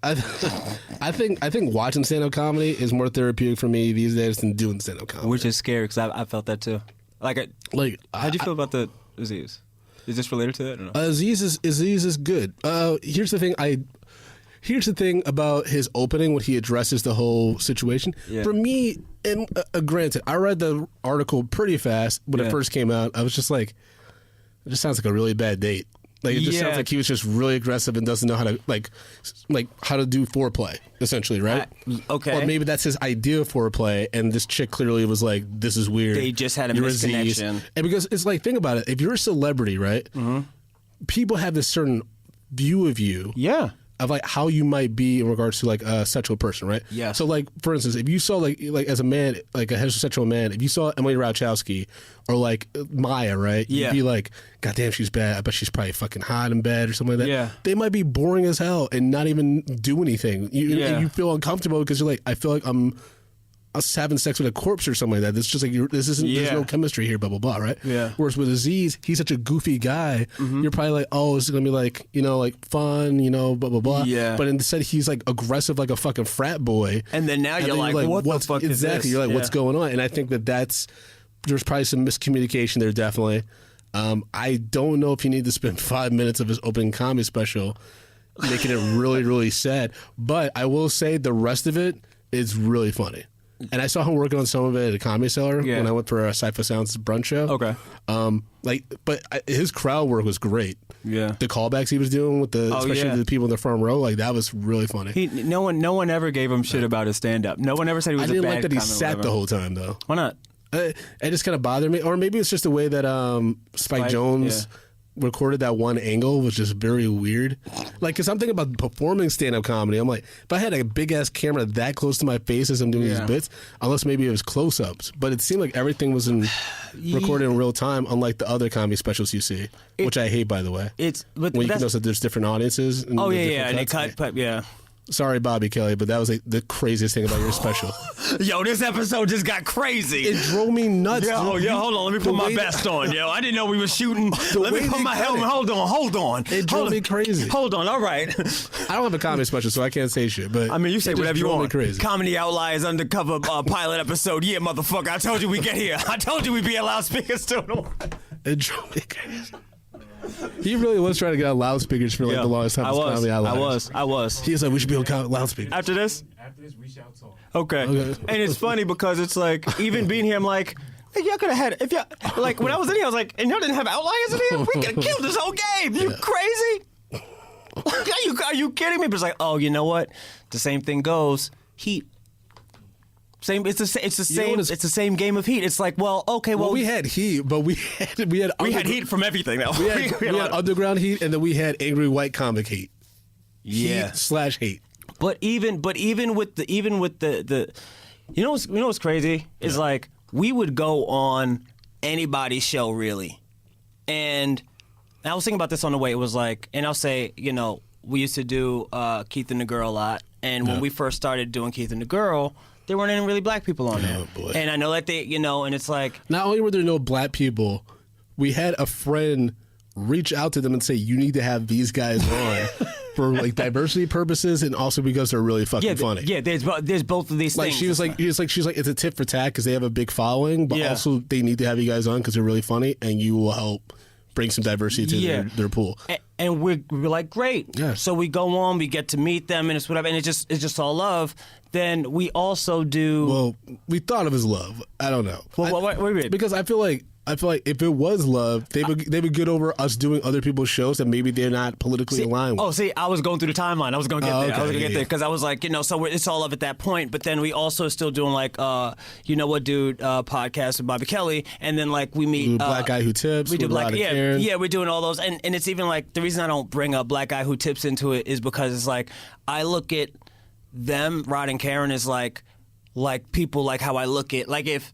think watching stand-up comedy is more therapeutic for me these days than doing stand-up comedy. Which is scary because I felt that too. How'd you feel about the disease? Is this related to that or no? Aziz is good. Here's the thing about his opening when he addresses the whole situation. Yeah. For me, and granted, I read the article pretty fast when it first came out. I was just like, it just sounds like a really bad date. Like, it just sounds like he was just really aggressive and doesn't know how to like how to do foreplay, essentially, right? Okay. Or maybe that's his idea of foreplay, and this chick clearly was like, "This is weird." They just had a misconnection. And because it's like, think about it: if you're a celebrity, right? Mm-hmm. People have this certain view of you. Yeah. Of like how you might be in regards to like a sexual person, right? Yeah. So like, for instance, if you saw like as a man, like a heterosexual man, if you saw Emily Ratajkowski or like Maya, right? Yeah. You'd be like, God damn, she's bad. I bet she's probably fucking hot in bed or something like that. Yeah. They might be boring as hell and not even do anything. And you feel uncomfortable because you're like, I feel like I'm having sex with a corpse or something like that. It's just like, there's no chemistry here, blah, blah, blah, right? Yeah. Whereas with Aziz, he's such a goofy guy. Mm-hmm. You're probably like, oh, it's going to be like, you know, like fun, you know, blah, blah, blah. Yeah. But instead, he's like aggressive like a fucking frat boy. And then now you're like, what the fuck is this? Exactly. You're like, what's going on? And I think there's probably some miscommunication there, definitely. I don't know if you need to spend 5 minutes of his opening comedy special making it really, really sad. But I will say the rest of it is really funny. And I saw him working on some of it at a Comedy Cellar when I went for a Cypher Sounds brunch show. Okay. His crowd work was great. Yeah. The callbacks he was doing with especially the people in the front row, like that was really funny. No one ever gave him shit about his stand up. No one ever said he was a bad I didn't like that he sat whatever. the whole time though. Why not? It just kind of bothered me, or maybe it's just the way that Spike Jonze recorded that one angle was just very weird. Like, because I'm thinking about performing stand-up comedy. I'm like, if I had a big-ass camera that close to my face as I'm doing these bits, unless maybe it was close-ups. But it seemed like everything was recorded in real time, unlike the other comedy specials you see, which I hate, by the way. But when you notice that there's different audiences. And and they cut, Sorry, Bobby Kelly, but that was the craziest thing about your special. Yo, this episode just got crazy. It drove me nuts. Yo, hold on. Let me put my vest on, yo. I didn't know we were shooting. Let me put my helmet. Hold on. It drove me crazy. Hold on, all right. I don't have a comedy special, so I can't say shit. But I mean, you say whatever you want. Crazy. Comedy Outliers undercover pilot episode. Yeah, motherfucker. I told you we get here. I told you we'd be a loudspeakers too. It drove me crazy. He really was trying to get on loudspeakers for the longest time. I was. He was like, we should be on loudspeakers. After this, we shall talk. Okay. And it's funny because it's like, even being here, I'm like, hey, y'all could have had, if y'all, like, when I was in here, I was like, and y'all didn't have Outliers in here? We could have killed this whole game. You crazy? Are you kidding me? But it's like, oh, you know what? The same thing goes. Heat. It's the same game of Heat. It's like, well, okay, well, we had Heat, but we had Heat from everything though. We had underground Heat, and then we had angry white comic Heat. Yeah. Heat/hate. But even with the you know what's crazy is like we would go on anybody's show really, and I was thinking about this on the way. It was like, and I'll say, you know, we used to do Keith and the Girl a lot, and when we first started doing Keith and the Girl, there weren't any really black people on there. Oh, boy. And I know that they, you know, and it's like... Not only were there no black people, we had a friend reach out to them and say, you need to have these guys on for like diversity purposes and also because they're really fucking funny. Yeah, there's both of these like, things. She was like, it's a tit for tat because they have a big following, but also they need to have you guys on because they're really funny and you will help bring some diversity to their pool. And we're like, great. Yeah. So we go on, we get to meet them, and it's whatever, and it's just all love. Then we also do. Well, we thought of as love. I don't know. Well, wait. Because I feel like if it was love, they would get over us doing other people's shows that maybe they're not politically aligned with. Oh, see, I was going through the timeline. I was going to get there. Okay, I was going to get there because I was like, you know, so it's all love at that point. But then we also still doing like, you know what, dude, podcast with Bobby Kelly, and then like we meet Black Guy Who Tips. We do Karen. we're doing all those, and it's even like the reason I don't bring up Black Guy Who Tips into it is because it's like I look at them, Rod and Karen, is like people like how I look at like if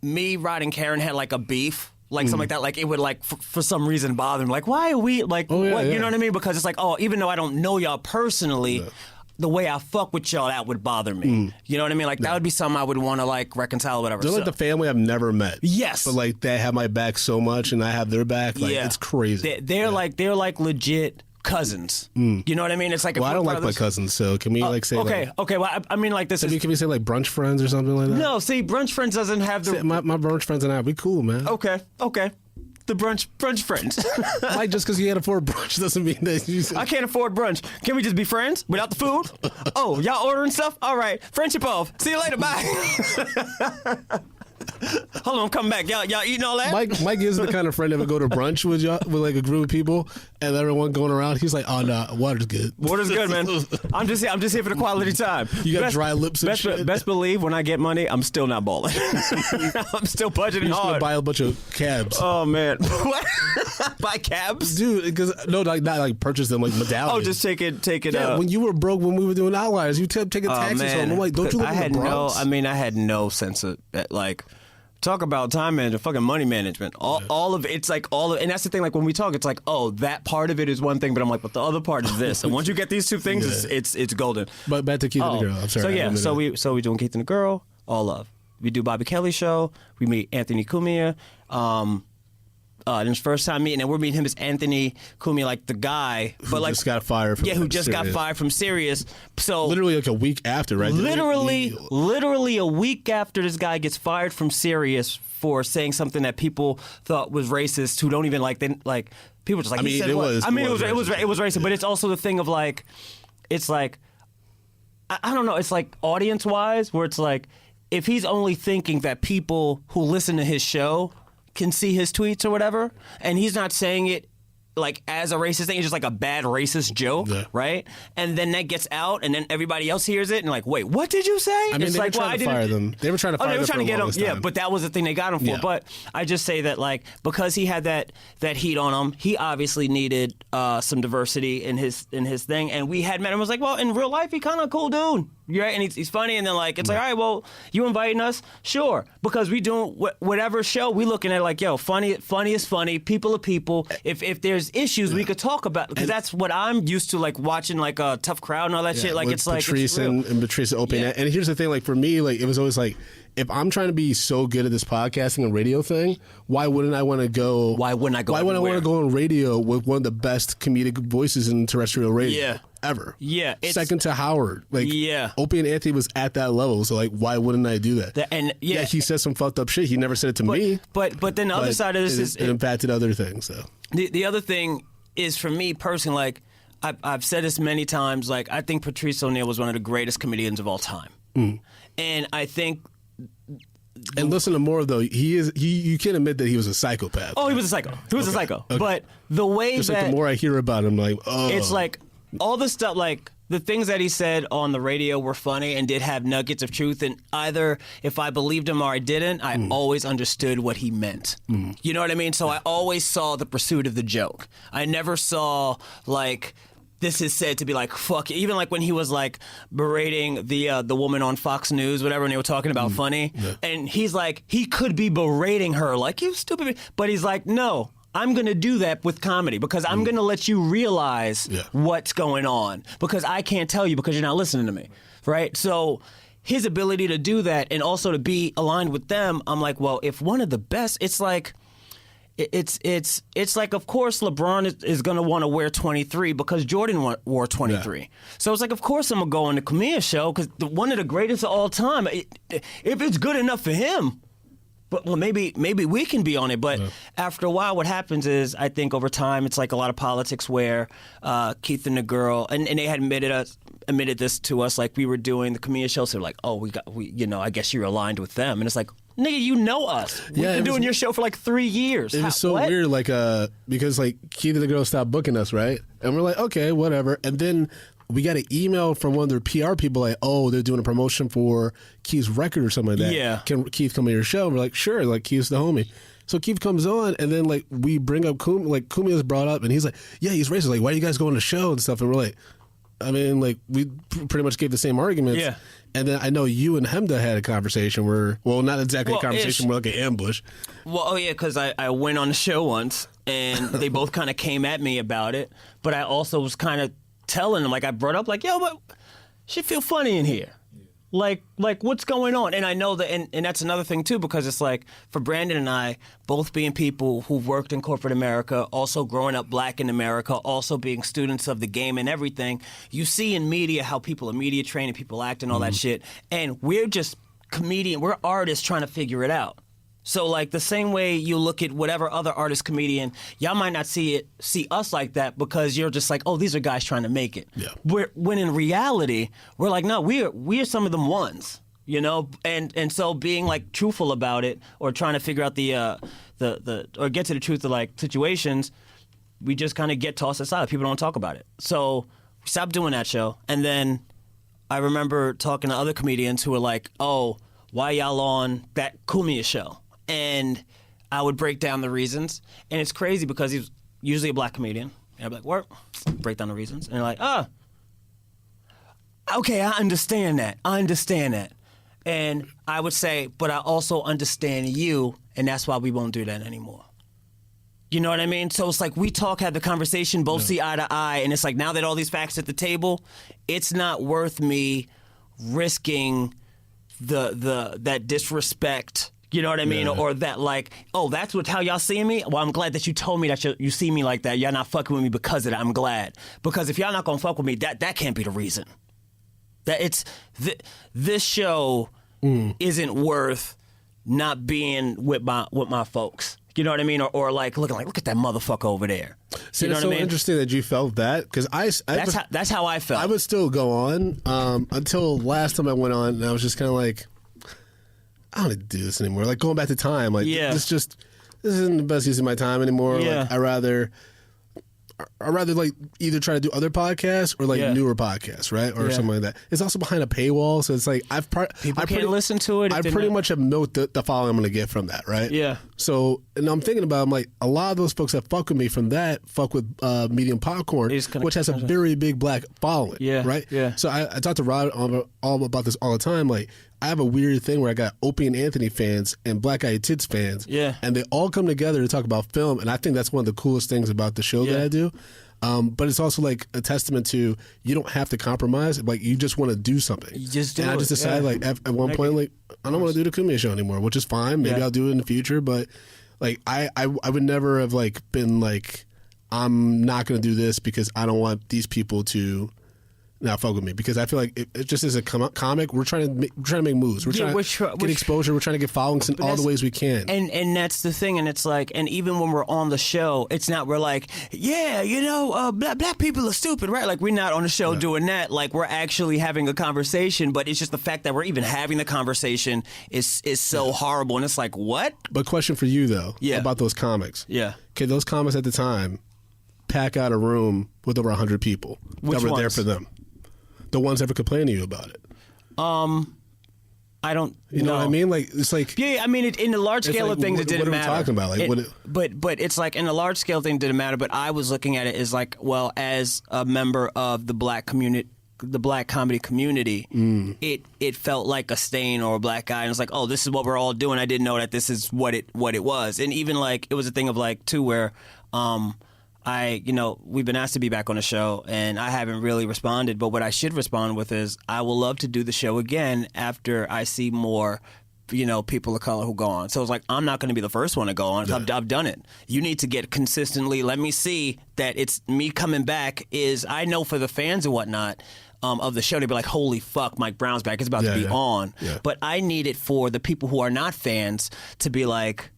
me, Rod, and Karen had like a beef. Like something like that, like it would like for some reason bother me. Like, why are we like? You know what I mean? Because it's like, oh, even though I don't know y'all personally, the way I fuck with y'all, that would bother me. You know what I mean? Like that would be something I would want to like reconcile, or whatever. They're like the family I've never met. Yes, but like they have my back so much, and I have their back. Like it's crazy. They're like legit cousins. You know what I mean? It's like I don't like my cousins, so can we like say okay? Well, I mean like this. Can we say like brunch friends or something like that? No, see, brunch friends doesn't have the my brunch friends and I. We cool, man. Okay. The brunch friends. Like just because you can't afford brunch doesn't mean that you. I can't afford brunch. Can we just be friends without the food? Oh, y'all ordering stuff? All right, friendship off. See you later. Bye. Hold on, I'm coming back. Y'all eating all that? Mike is the kind of friend that would go to brunch with like a group of people and everyone going around. He's like, oh no, water's good. Water's good, man. I'm just here for the quality time. You got dry lips and shit. Best believe when I get money, I'm still not balling. I'm still budgeting You're just hard. Gonna buy a bunch of cabs. Oh man, what? Buy cabs, dude? Because not like purchase them like medallions. Oh, just take it. Yeah, when you were broke when we were doing Outliers, you taking taxis home. I'm like, don't you live in the Bronx? I had no sense of like. Talk about time management, fucking money management. All of it's like and that's the thing. Like when we talk, it's like, oh, that part of it is one thing, but I'm like, but the other part is this. And once you get these two things, it's golden. But back to Keith and the Girl. I'm sorry. So we doing Keith and the Girl, all love. We do Bobby Kelly show. We meet Anthony Cumia. His first time meeting, and we're meeting him as Anthony Cumia, like the guy, but like just got fired. Who just got fired from Sirius. So literally like a week after, right? Literally a week after this guy gets fired from Sirius for saying something that people thought was racist. Who don't even like people just like. It was racist, but it's also the thing of like, it's like, I don't know. It's like audience wise, where it's like, if he's only thinking that people who listen to his show can see his tweets or whatever, and he's not saying it like as a racist thing, it's just like a bad racist joke, right? And then that gets out, and then everybody else hears it, and like, wait, what did you say? I mean, they were trying to fire them. They were trying to fire them. They were trying to get him. Yeah, but that was the thing they got him for. Yeah. But I just say that like because he had that heat on him, he obviously needed some diversity in his thing, and we had met him. I was like, well, in real life, he kind of a cool dude. You're right, and he's funny, and then like it's like, all right, well, you inviting us, sure, because we doing whatever show we looking at like, yo, funny is funny, people are people. If there's issues, we could talk about, because that's what I'm used to, like watching like a Tough Crowd and all that shit. Like it's like Patrice and Patrice opening that. And here's the thing, like for me, like it was always like, if I'm trying to be so good at this podcasting and radio thing, why wouldn't I want to go? Why wouldn't I go? Why wouldn't I want to go on radio with one of the best comedic voices in terrestrial radio? Yeah. Ever. Yeah. Second to Howard. Like, Opie and Anthony was at that level. So, like, why wouldn't I do that? Yeah, he said some fucked up shit. He never said it to me. But then the other side of this it impacted other things, though. The other thing is, for me personally, like, I've said this many times, like, I think Patrice O'Neal was one of the greatest comedians of all time. And I think... And listen to more, though. You can't admit that he was a psychopath. Oh, he was a psycho. He was a psycho. Okay. But the way just like the more I hear about him, like, oh. It's like all the stuff, like the things that he said on the radio were funny and did have nuggets of truth. And either if I believed him or I didn't, I always understood what he meant. You know what I mean? So I always saw the pursuit of the joke. I never saw, like... This is said to be like, fuck. Even like when he was like berating the woman on Fox News, whatever, and they were talking about funny. Yeah. And he's like, he could be berating her, like, you stupid. But he's like, no, I'm going to do that with comedy because I'm going to let you realize what's going on because I can't tell you because you're not listening to me. Right? So his ability to do that and also to be aligned with them, I'm like, well, if one of the best, it's like... It's like, of course, LeBron is going to want to wear 23 because Jordan wore 23. Yeah. So it's like, of course, I'm going to go on the Camille show because one of the greatest of all time. If it's good enough for him, but well, maybe we can be on it. But after a while, what happens is, I think over time, it's like a lot of politics where Keith and the girl, and they had admitted this to us, like we were doing the Camille show. So they're like, oh, we I guess you're aligned with them, and it's like. Nigga, you know us. We've been doing your show for like 3 years. It was so weird, like, because like Keith and the girl stopped booking us, right? And we're like, okay, whatever. And then we got an email from one of their PR people, like, oh, they're doing a promotion for Keith's record or something like that. Yeah. Can Keith come on your show? And we're like, sure. Like, Keith's the homie. So Keith comes on, and then like we bring up Kumi is brought up, and he's like, yeah, he's racist. Like, why do you guys go on the show and stuff? And we're like, I mean, like, we pretty much gave the same arguments. Yeah. And then I know you and Hemda had a conversation where, well, not exactly a conversation, more like an ambush. Well, because I went on the show once, and they both kind of came at me about it. But I also was kind of telling them, like, I brought up, like, yo, but shit feel funny in here. Like what's going on? And I know that, and that's another thing too, because it's like for Brandon and I, both being people who've worked in corporate America, also growing up black in America, also being students of the game and everything, you see in media how people are media trained and people act and all that shit. And we're just we're artists trying to figure it out. So like the same way you look at whatever other artist, comedian, y'all might not see us like that because you're just like, oh, these are guys trying to make it. Yeah. When in reality, we're like, no, we are some of them ones, you know? And so being like truthful about it or trying to figure out the or get to the truth of like situations, we just kind of get tossed aside. People don't talk about it. So we stopped doing that show. And then I remember talking to other comedians who were like, oh, why y'all on that Kumia show? And I would break down the reasons. And it's crazy because he was usually a black comedian. And I'd be like, what? Break down the reasons. And they're like, okay, I understand that. And I would say, but I also understand you, and that's why we won't do that anymore. You know what I mean? So it's like we have the conversation, both see eye to eye, and it's like now that all these facts at the table, it's not worth me risking that disrespect. You know what I mean? Yeah. Or that like, oh, that's how y'all see me? Well, I'm glad that you told me that you see me like that. Y'all not fucking with me because of that. I'm glad. Because if y'all not gonna fuck with me, that can't be the reason. That it's this show isn't worth not being with my folks. You know what I mean? Or like looking like, look at that motherfucker over there. See, you know it's so interesting that you felt that because that's how I felt. I would still go on until last time I went on, and I was just kind of like, I don't need to do this anymore. Like going back to time, like this isn't the best use of my time anymore. Yeah. Like, I'd rather like either try to do other podcasts or like newer podcasts, right, or something like that. It's also behind a paywall, so it's like people can't listen to it. I pretty much have milked the following I'm going to get from that, right? Yeah. So, and I'm thinking about, I'm like, a lot of those folks that fuck with me from that fuck with Medium Popcorn, which has a very big black following. Yeah. Right? Yeah. So I talk to Rod all about this all the time. Like, I have a weird thing where I got Opie and Anthony fans and Black Eyed Tits fans. Yeah. And they all come together to talk about film. And I think that's one of the coolest things about the show that I do. But it's also like a testament to you don't have to compromise. Like, you just want to do something. You just do and it. I just decided, like, at one point, like, I don't want to do the Kumi show anymore, which is fine. Maybe I'll do it in the future. But, like, I would never have, like, been like, I'm not going to do this because I don't want these people to not fuck with me, because I feel like it just as a comic, we're trying to make moves. We're trying to get exposure. We're trying to get followings in all the ways we can. And that's the thing. And it's like, and even when we're on the show, it's not, we're like, yeah, you know, black people are stupid, right? Like, we're not on the show doing that. Like, we're actually having a conversation, but it's just the fact that we're even having the conversation is so horrible. And it's like, what? But question for you, though, about those comics. Yeah. Okay, those comics at the time pack out a room with over 100 people that were there for them. The ones ever complaining to you about it. I don't. You know what I mean? Like, it's like, yeah. I mean, in the large scale of things, it didn't matter. What are we talking about? Like, but it's like in the large scale thing, it didn't matter. But I was looking at it as like, well, as a member of the black community, the black comedy community, it felt like a stain or a black guy, and it's like, oh, this is what we're all doing. I didn't know that this is what it was, and even like it was a thing of like too where. We've been asked to be back on the show, and I haven't really responded. But what I should respond with is, I will love to do the show again after I see more, people of color who go on. So it's like, I'm not going to be the first one to go on. I've done it. You need to get consistently. Let me see that it's me coming back. Is I know for the fans and whatnot. Of the show, they'd be like, holy fuck, Mike Brown's back. It's about to be on. Yeah. But I need it for the people who are not fans to be like,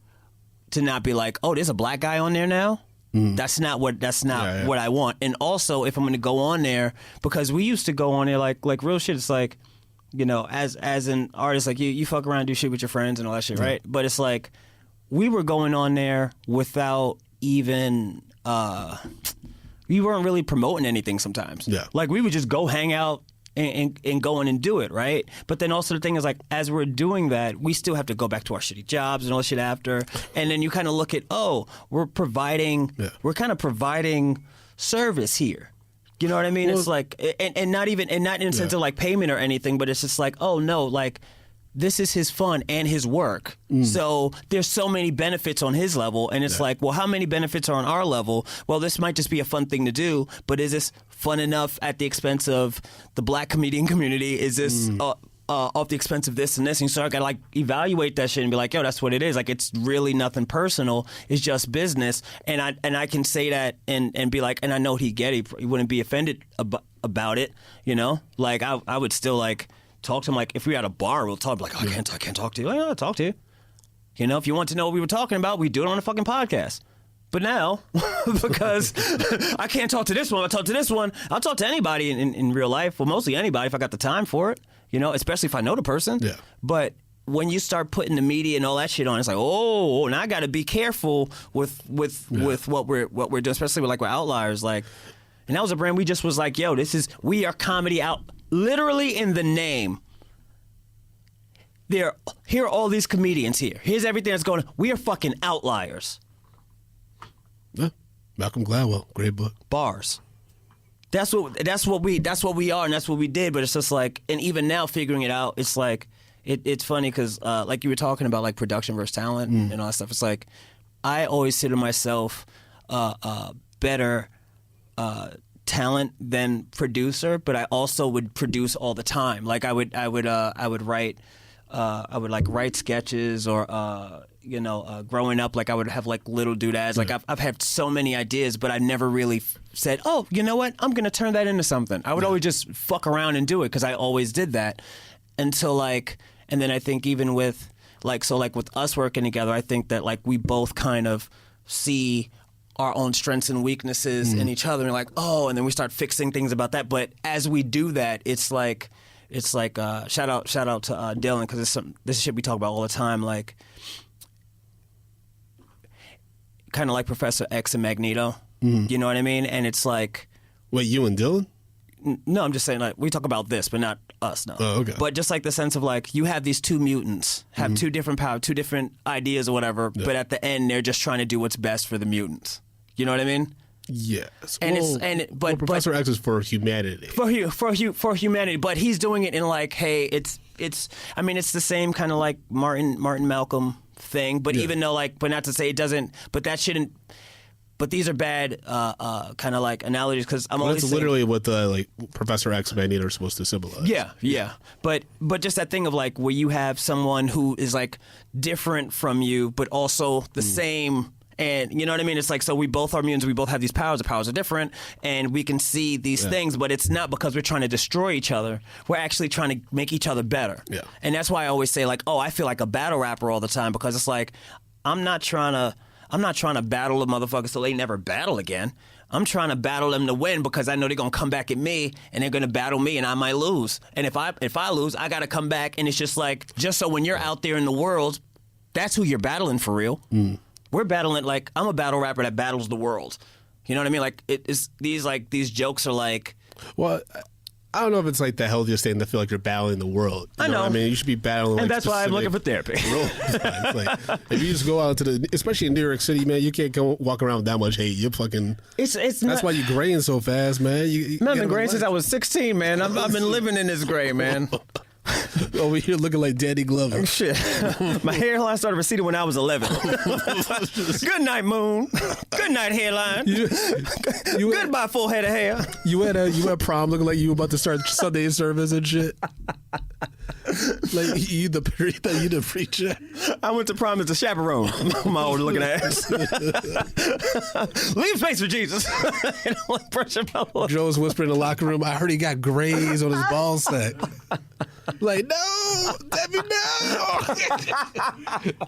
to not be like, oh, there's a black guy on there now. That's not what I want. And also, if I'm going to go on there, because we used to go on there like real shit. It's like, as an artist, like you fuck around, do shit with your friends and all that shit, right? But it's like we were going on there without even we weren't really promoting anything sometimes. Yeah, like we would just go hang out. And go in and do it, right? But then also the thing is, like, as we're doing that, we still have to go back to our shitty jobs and all that shit after. And then you kind of look at, we're kind of providing service here. You know what I mean? Well, it's like, and not in a sense of like payment or anything, but it's just like, oh no, like, this is his fun and his work. So there's so many benefits on his level. And it's like, well, how many benefits are on our level? Well, this might just be a fun thing to do, but is this fun enough at the expense of the black comedian community? Is this off the expense of this and this? And so I gotta like evaluate that shit and be like, yo, that's what it is. Like, it's really nothing personal. It's just business. And I can say that and be like, and I know he'd get it. He wouldn't be offended about it, Like, I would still like talk to him. Like, if we were at a bar, we'll talk like, oh, I can't talk to you. Like, I'll talk to you. If you want to know what we were talking about, we do it on a fucking podcast. But now, because I can't talk to this one, I'll talk to this one. I'll talk to anybody in real life. Well, mostly anybody if I got the time for it, especially if I know the person. Yeah. But when you start putting the media and all that shit on, it's like, oh, now I got to be careful with what we're doing, especially with Outliers. Like, and that was a brand we just was like, yo, we are Comedy Out. Literally in the name. Here are all these comedians here. Here's everything that's going on. We are fucking outliers. Yeah. Malcolm Gladwell, great book. Bars. That's what we are, and that's what we did. But it's just like, and even now figuring it out, it's like, it's funny because like you were talking about like production versus talent and all that stuff. It's like, I always say to myself, better talent than producer, but I also would produce all the time. Like I would write sketches or growing up, like I would have like little doodads. Like I've had so many ideas, but I never really said, oh, you know what, I'm gonna turn that into something. I would always just fuck around and do it because I always did that until like, and then I think even with with us working together, I think that like we both kind of see our own strengths and weaknesses in each other, and like, oh, and then we start fixing things about that. But as we do that, it's like shout out to Dylan, because this is shit we talk about all the time, like kind of like Professor X and Magneto. You know what I mean? And it's like, wait, you and Dylan? No, I'm just saying, like, we talk about this, but not us, no. Oh, okay. But just like the sense of, like, you have these two mutants, have two different powers, two different ideas or whatever, but at the end, they're just trying to do what's best for the mutants. You know what I mean? Yes. And but Professor X is for humanity. For humanity, but he's doing it in, like, hey, it's the same kind of, like, Martin Malcolm thing, but even though, like, but not to say it doesn't, but that shouldn't. But these are bad, kind of like analogies because I'm only. That's literally what the like Professor X and Magneto are supposed to symbolize. Yeah. But just that thing of like where you have someone who is like different from you, but also the same. And you know what I mean? It's like, so we both are mutants. We both have these powers. The powers are different, and we can see these things. But it's not because we're trying to destroy each other. We're actually trying to make each other better. Yeah. And that's why I always say like, oh, I feel like a battle rapper all the time because it's like I'm not trying to battle the motherfuckers so they never battle again. I'm trying to battle them to win because I know they're gonna come back at me and they're gonna battle me and I might lose. And if I lose, I gotta come back. And it's just like, just so when you're out there in the world, that's who you're battling for real. We're battling, like, I'm a battle rapper that battles the world. You know what I mean? Like, these jokes are like. Well, I don't know if it's like the healthiest thing to feel like you're battling the world. I know. I mean, you should be battling. And like, that's why I'm looking for therapy. It's like, if you just go out to especially in New York City, man, you can't go walk around with that much hate. You're fucking. That's why you graying so fast, man. Man, I've been graying since I was 16, man. I've been living in this gray, man. Over here looking like Danny Glover. Shit. My hairline started receding when I was 11. Good night, moon. Good night, hairline. Goodbye, full head of hair. You had prom looking like you were about to start Sunday service and shit. Like you the preacher. I went to prom as a chaperone. My old looking ass. Leave space for Jesus. Joe's whispering in the locker room. I heard he got grays on his ball sack. Like, no, Debbie, no.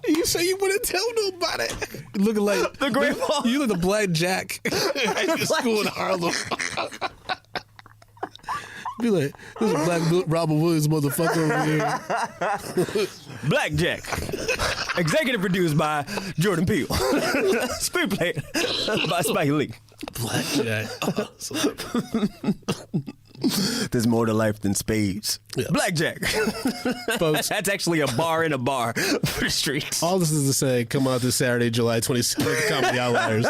You say you wouldn't tell nobody. Looking like the gray ball. You look the Black Jack at your school in Harlem. Be like, this is Black Robin Williams motherfucker over here. Blackjack. Executive produced by Jordan Peele. Screenplay by Spike Lee. Blackjack. There's more to life than spades. Yeah. Blackjack. Folks, that's actually a bar in a bar for the streets. All this is to say, come out this Saturday, July 27th, the Comedy Outliers.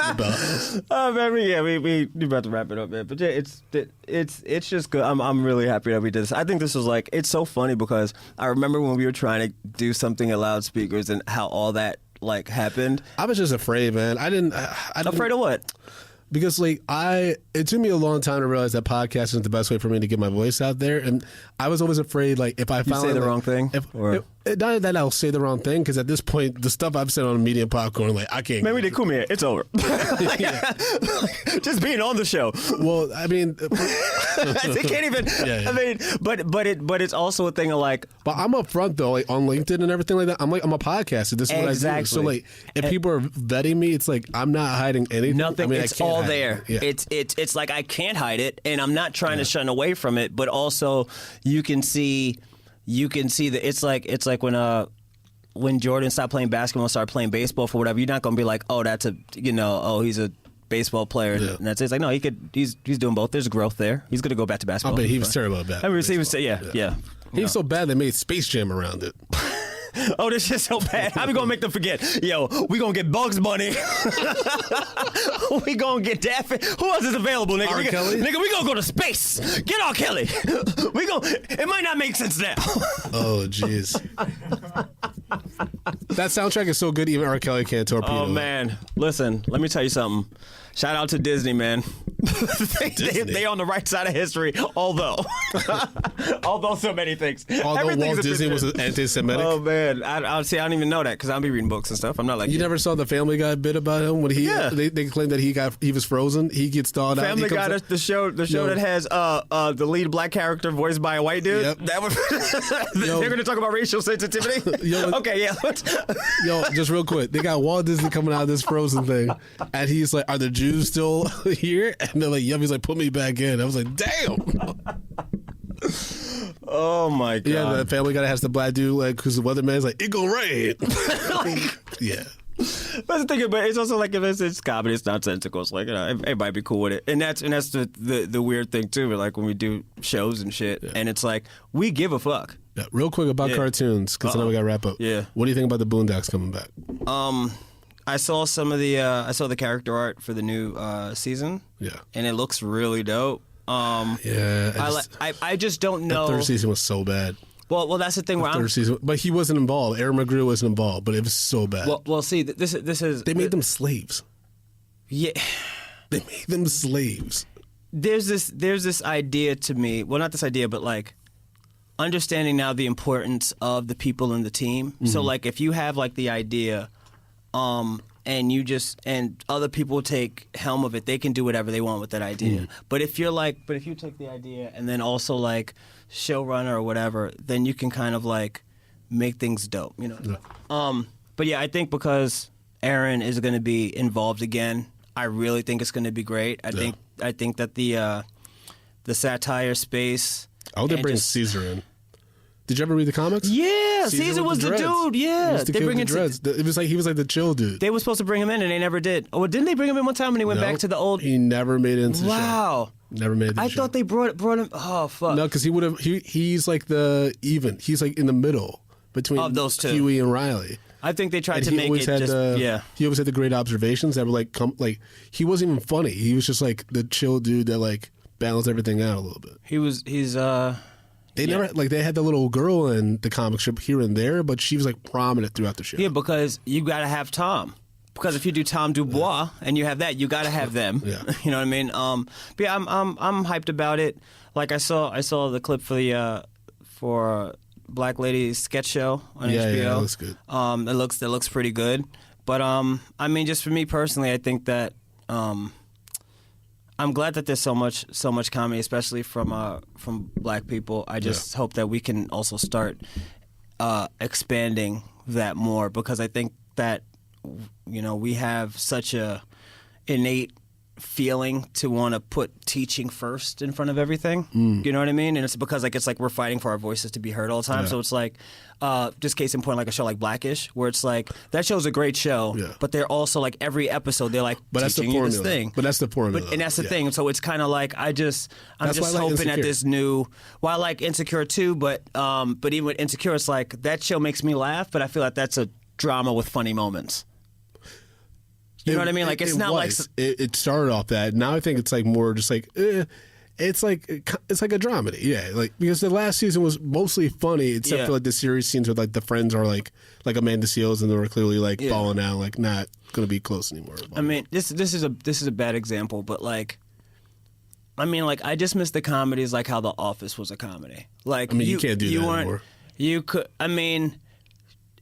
Oh man, we about to wrap it up, man. But yeah, it's just good. I'm really happy that we did this. I think this was like, it's so funny because I remember when we were trying to do something at loudspeakers and how all that like happened. I was just afraid, man. I didn't. Afraid of what? Because like it took me a long time to realize that podcasting is the best way for me to get my voice out there, and I was always afraid like if I say the wrong thing, not that I'll say the wrong thing, because at this point the stuff I've said on Medium Popcorn, like I can't. Man, we did Kumia. It's over. Just being on the show. Well, I mean, they can't even. Yeah. I mean, but it's also a thing of like. But I'm up front though, like on LinkedIn and everything like that. I'm a podcaster. This is what I do. So like, if people are vetting me, it's like I'm not hiding anything. Nothing. I mean, it's all there. Yeah. It's like I can't hide it, and I'm not trying to shun away from it. But also, you can see that it's like when Jordan stopped playing basketball and started playing baseball for whatever. You're not gonna be like, oh, that's he's a baseball player, and that's it. It's like, no, he's doing both. There's growth there. He's gonna go back to basketball. I bet he was terrible at that. I mean, he was yeah. He was so bad they made Space Jam around it. Oh, this shit's so bad. How we gonna make them forget? Yo, we gonna get Bugs Bunny. We gonna get Daffy. Who else is available, nigga? R. Kelly? Nigga, we gonna go to space. Get R. Kelly. It might not make sense now. Oh, jeez. That soundtrack is so good, even R. Kelly can't torpedo. Oh, man. Listen, let me tell you something. Shout out to Disney, man. They on the right side of history, although so many things. Although Walt Disney was anti-Semitic. Oh man, I don't even know that because I'll be reading books and stuff. I'm not like you. Never saw the Family Guy bit about him when they claimed that he was frozen. He gets stalled out. Family Guy, the show that has the lead black character voiced by a white dude. Yep. That was they're going to talk about racial sensitivity. Okay, yeah. Yo, just real quick, they got Walt Disney coming out of this Frozen thing, and he's like, "Are the Jews still here?" And they're like, "Yep." He's like, "Put me back in." I was like, "Damn." Oh my god! Yeah, the Family Guy has the black dude like, who's the weatherman. He's like, "It gon' rain." Yeah. That's the thing, but it's also like if it's comedy, it's nonsensical. It's like it might be cool with it, and that's the weird thing too. Like when we do shows and shit, and it's like we give a fuck. Yeah, real quick about cartoons, because I know we got to wrap up. Yeah. What do you think about the Boondocks coming back? I saw some of the I saw the character art for the new season. Yeah, and it looks really dope. I just don't know. The third season was so bad. Well, that's the thing. Third season, but he wasn't involved. Aaron McGrew wasn't involved, but it was so bad. Well, see, this is they made them slaves. Yeah, they made them slaves. There's this idea to me. Well, not this idea, but like understanding now the importance of the people in the team. Mm-hmm. So like if you have like the idea, and other people take helm of it, they can do whatever they want with that idea. Mm. But if you take the idea and then also like showrunner or whatever, then you can kind of like make things dope, you know. Yeah. But yeah, I think because Aaron is going to be involved again, I really think it's going to be great. I think that the satire space. I hope they bring Caesar in. Did you ever read the comics? Yeah, Caesar was the dude. Yeah, they bring in dreads. It was like he was like the chill dude. They were supposed to bring him in, and they never did. Oh, didn't they bring him in one time when he went back to the old? He never made it into the show. Wow. Never made it. I thought they brought him. Oh fuck. No, because he would have. He's like He's like in the middle between of those two, Huey and Riley. I think they tried to make it just. He always had the great observations that were like he wasn't even funny. He was just like the chill dude that like balanced everything out a little bit. They never they had the little girl in the comic strip here and there, but she was like prominent throughout the show. Yeah, because you got to have Tom. Because if you do Tom Dubois and you have that, you got to have them. Yeah. You know what I mean? But yeah, I'm hyped about it. Like I saw the clip for the Black Lady's sketch show on HBO. Yeah, that looks good. That looks pretty good. But I mean, just for me personally, I think that I'm glad that there's so much comedy, especially from Black people. I just hope that we can also start expanding that more, because I think that we have such a innate feeling to want to put teaching first in front of everything. You know what I mean? And it's because it's like we're fighting for our voices to be heard all the time. Yeah. So it's like just case in point, like a show like Blackish, where it's like that show's a great show, but they're also like every episode they're like teaching you this thing. But that's the formula. And that's the thing. So it's kind of like I'm just hoping at this new. Well, I like Insecure too, but even with Insecure, it's like that show makes me laugh, but I feel like that's a drama with funny moments. You know what I mean? Like it's not like it started off that. Now I think it's like more just like it's like a dramedy, yeah. Like because the last season was mostly funny, except for like the series scenes where like the friends are like Amanda Seals and they were clearly like falling out, like not going to be close anymore. I mean, this is a bad example, but like. I mean, like I just miss the comedies, like how The Office was a comedy. Like I mean, you can't do that anymore. You could. I mean.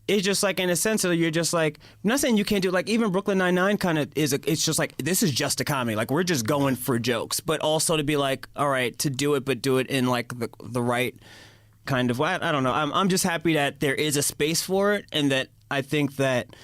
It's just like in a sense that you're just like, I'm not saying you can't do it. Like even Brooklyn Nine-Nine kind of it's just like, this is just a comedy. Like we're just going for jokes, but also to be like, all right, to do it, but do it in like the right kind of way. I don't know. I'm just happy that there is a space for it, and that I think that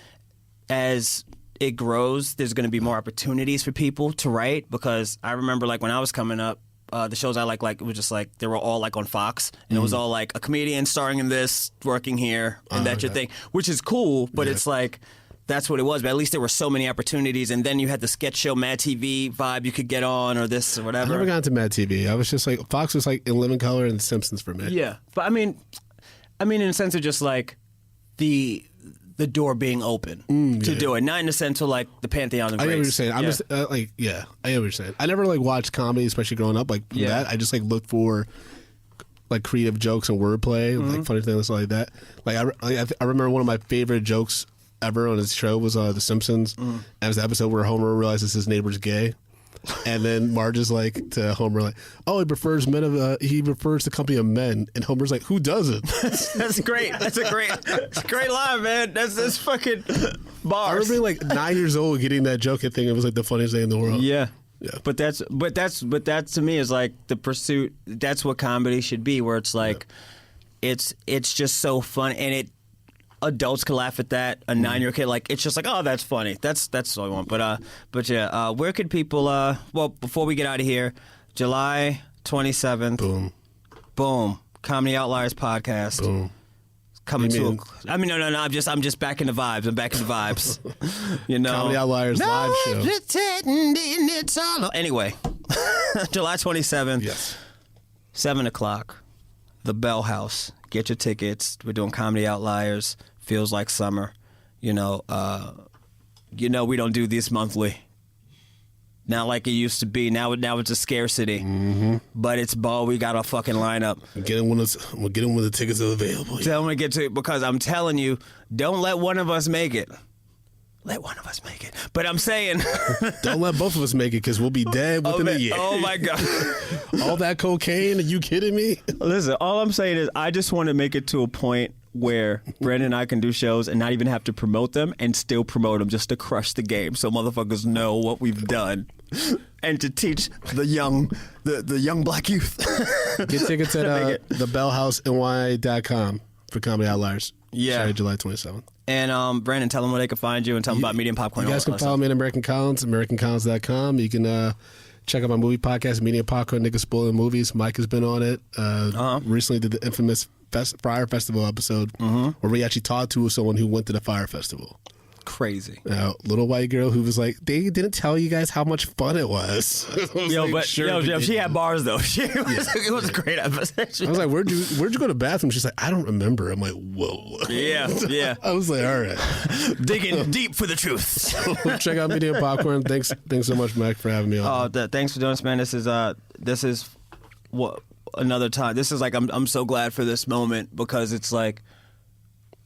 as it grows, there's going to be more opportunities for people to write, because I remember like when I was coming up, the shows I like it was just like they were all like on Fox, and it was all like a comedian starring in this, working here, and that's your thing, which is cool. But it's like that's what it was. But at least there were so many opportunities, and then you had the sketch show Mad TV vibe you could get on, or this or whatever. I never got into Mad TV. I was just like Fox was like in Living Color and The Simpsons for me. Yeah, but I mean, in a sense of just like the door being open to do it, not in the sense of like the Pantheon of Grace. I get what you're saying. I'm just I get what you're saying. I never like watched comedy, especially growing up. Like that, I just like looked for like creative jokes and wordplay, like funny things like that. Like I remember one of my favorite jokes ever on his show was The Simpsons. And it was the episode where Homer realizes his neighbor's gay. And then Marge is like to Homer, like, "Oh, he prefers the company of men." And Homer's like, "Who doesn't?" That's great. That's a great line, man. That's fucking bars. I remember being like 9 years old getting that joke and thinking it was like the funniest thing in the world. Yeah. But that to me is like the pursuit. That's what comedy should be, where it's like, it's just so fun, and adults can laugh at that. A 9-year-old kid, like, it's just like, oh, that's funny. That's all I want. But yeah, where could people? Well, before we get out of here, July 27th. Boom. Comedy Outliers podcast. Boom. coming You to. mean- I mean, no. I'm just back in the vibes. I'm back in the vibes. You know, Comedy Outliers live show. pretending it's all. Anyway, July 27th. Yes. 7:00, the Bell House. Get your tickets. We're doing Comedy Outliers. Feels like summer. You know, we don't do these monthly. Not like it used to be. Now it's a scarcity. Mm-hmm. But it's ball. We got a fucking lineup. Get them when the tickets are available. Tell me to get to it because I'm telling you, don't let one of us make it. Let one of us make it. But I'm saying, Don't let both of us make it because we'll be dead within a year. oh my God. All that cocaine? Are you kidding me? Listen, all I'm saying is I just want to make it to a point where Brandon and I can do shows and not even have to promote them and still promote them just to crush the game so motherfuckers know what we've done and to teach the young black youth. Get tickets at thebellhouseny.com for Comedy Outliers. Yeah. Saturday, July 27th. And Brandon, tell them where they can find you and tell them about Medium Popcorn. You guys can follow me at American Collins, AmericanCollins.com. You can check out my movie podcast, Medium Popcorn, Niggas Spoiling Movies. Mike has been on it. Recently did the infamous Fire Festival episode where we actually talked to someone who went to the Fire Festival. Crazy. Little white girl who was like, they didn't tell you guys how much fun it was. She had bars though. It was a great episode. I was like, where'd you go to the bathroom? She's like, I don't remember. I'm like, whoa. Yeah. I was like, all right. Digging deep for the truth. Check out Medium Popcorn. Thanks so much, Mike, for having me on. Thanks for doing this, man. This is what another time. This is like I'm so glad for this moment because it's like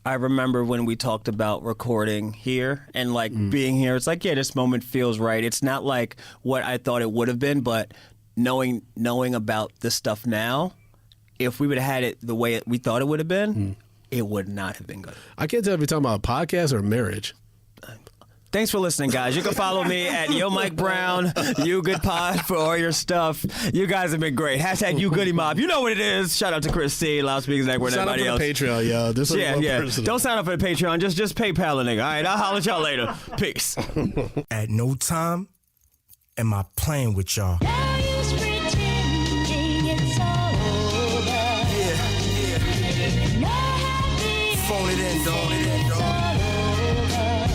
I remember when we talked about recording here and like being here. It's like, yeah, this moment feels right. It's not like what I thought it would have been, but knowing about this stuff now, if we would have had it the way we thought it would have been, it would not have been good. I can't tell if you're talking about a podcast or marriage. Thanks for listening, guys. You can follow me at Yo Mike Brown, You Good Pod for all your stuff. You guys have been great. Hashtag You Goody Mob. You know what it is. Shout out to Chris C, Loudspeakers Network, and everybody else. Sign up for the Patreon, yo. This is Yeah. Don't sign up for the Patreon. Just PayPal a nigga. All right, I'll holler at y'all later. Peace. At no time am I playing with y'all. Now you're pretending it's over. Yeah. Not Phone it in, dog.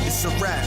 It's a rap.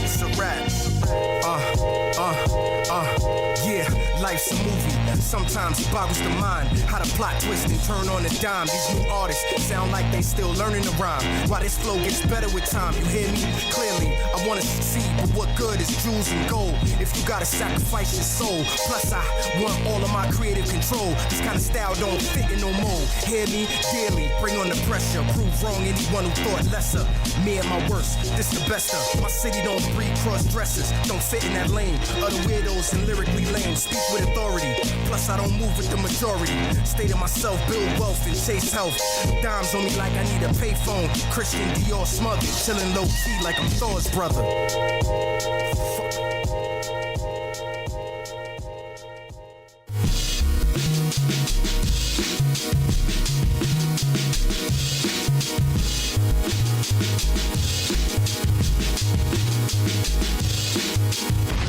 Yeah, life's a movie. Sometimes it boggles the mind how the plot twist and turn on a dime. These new artists sound like they still learning to rhyme. While this flow gets better with time, you hear me? Clearly, I wanna succeed, but what good is jewels and gold if you gotta sacrifice your soul? Plus, I want all of my creative control. This kind of style don't fit in no mold. Hear me? Dearly, bring on the pressure. Prove wrong anyone who thought lesser. Me and my worst, this the best of. My city don't breed cross-dressers. Don't fit in that lane. Other weirdos and lyrically lame. Speak with authority. Plus, I don't move with the majority. Stay to myself, build wealth and chase health. Dimes on me like I need a payphone. Christian Dior smuggling, chilling low key like I'm Thor's brother. Fuck.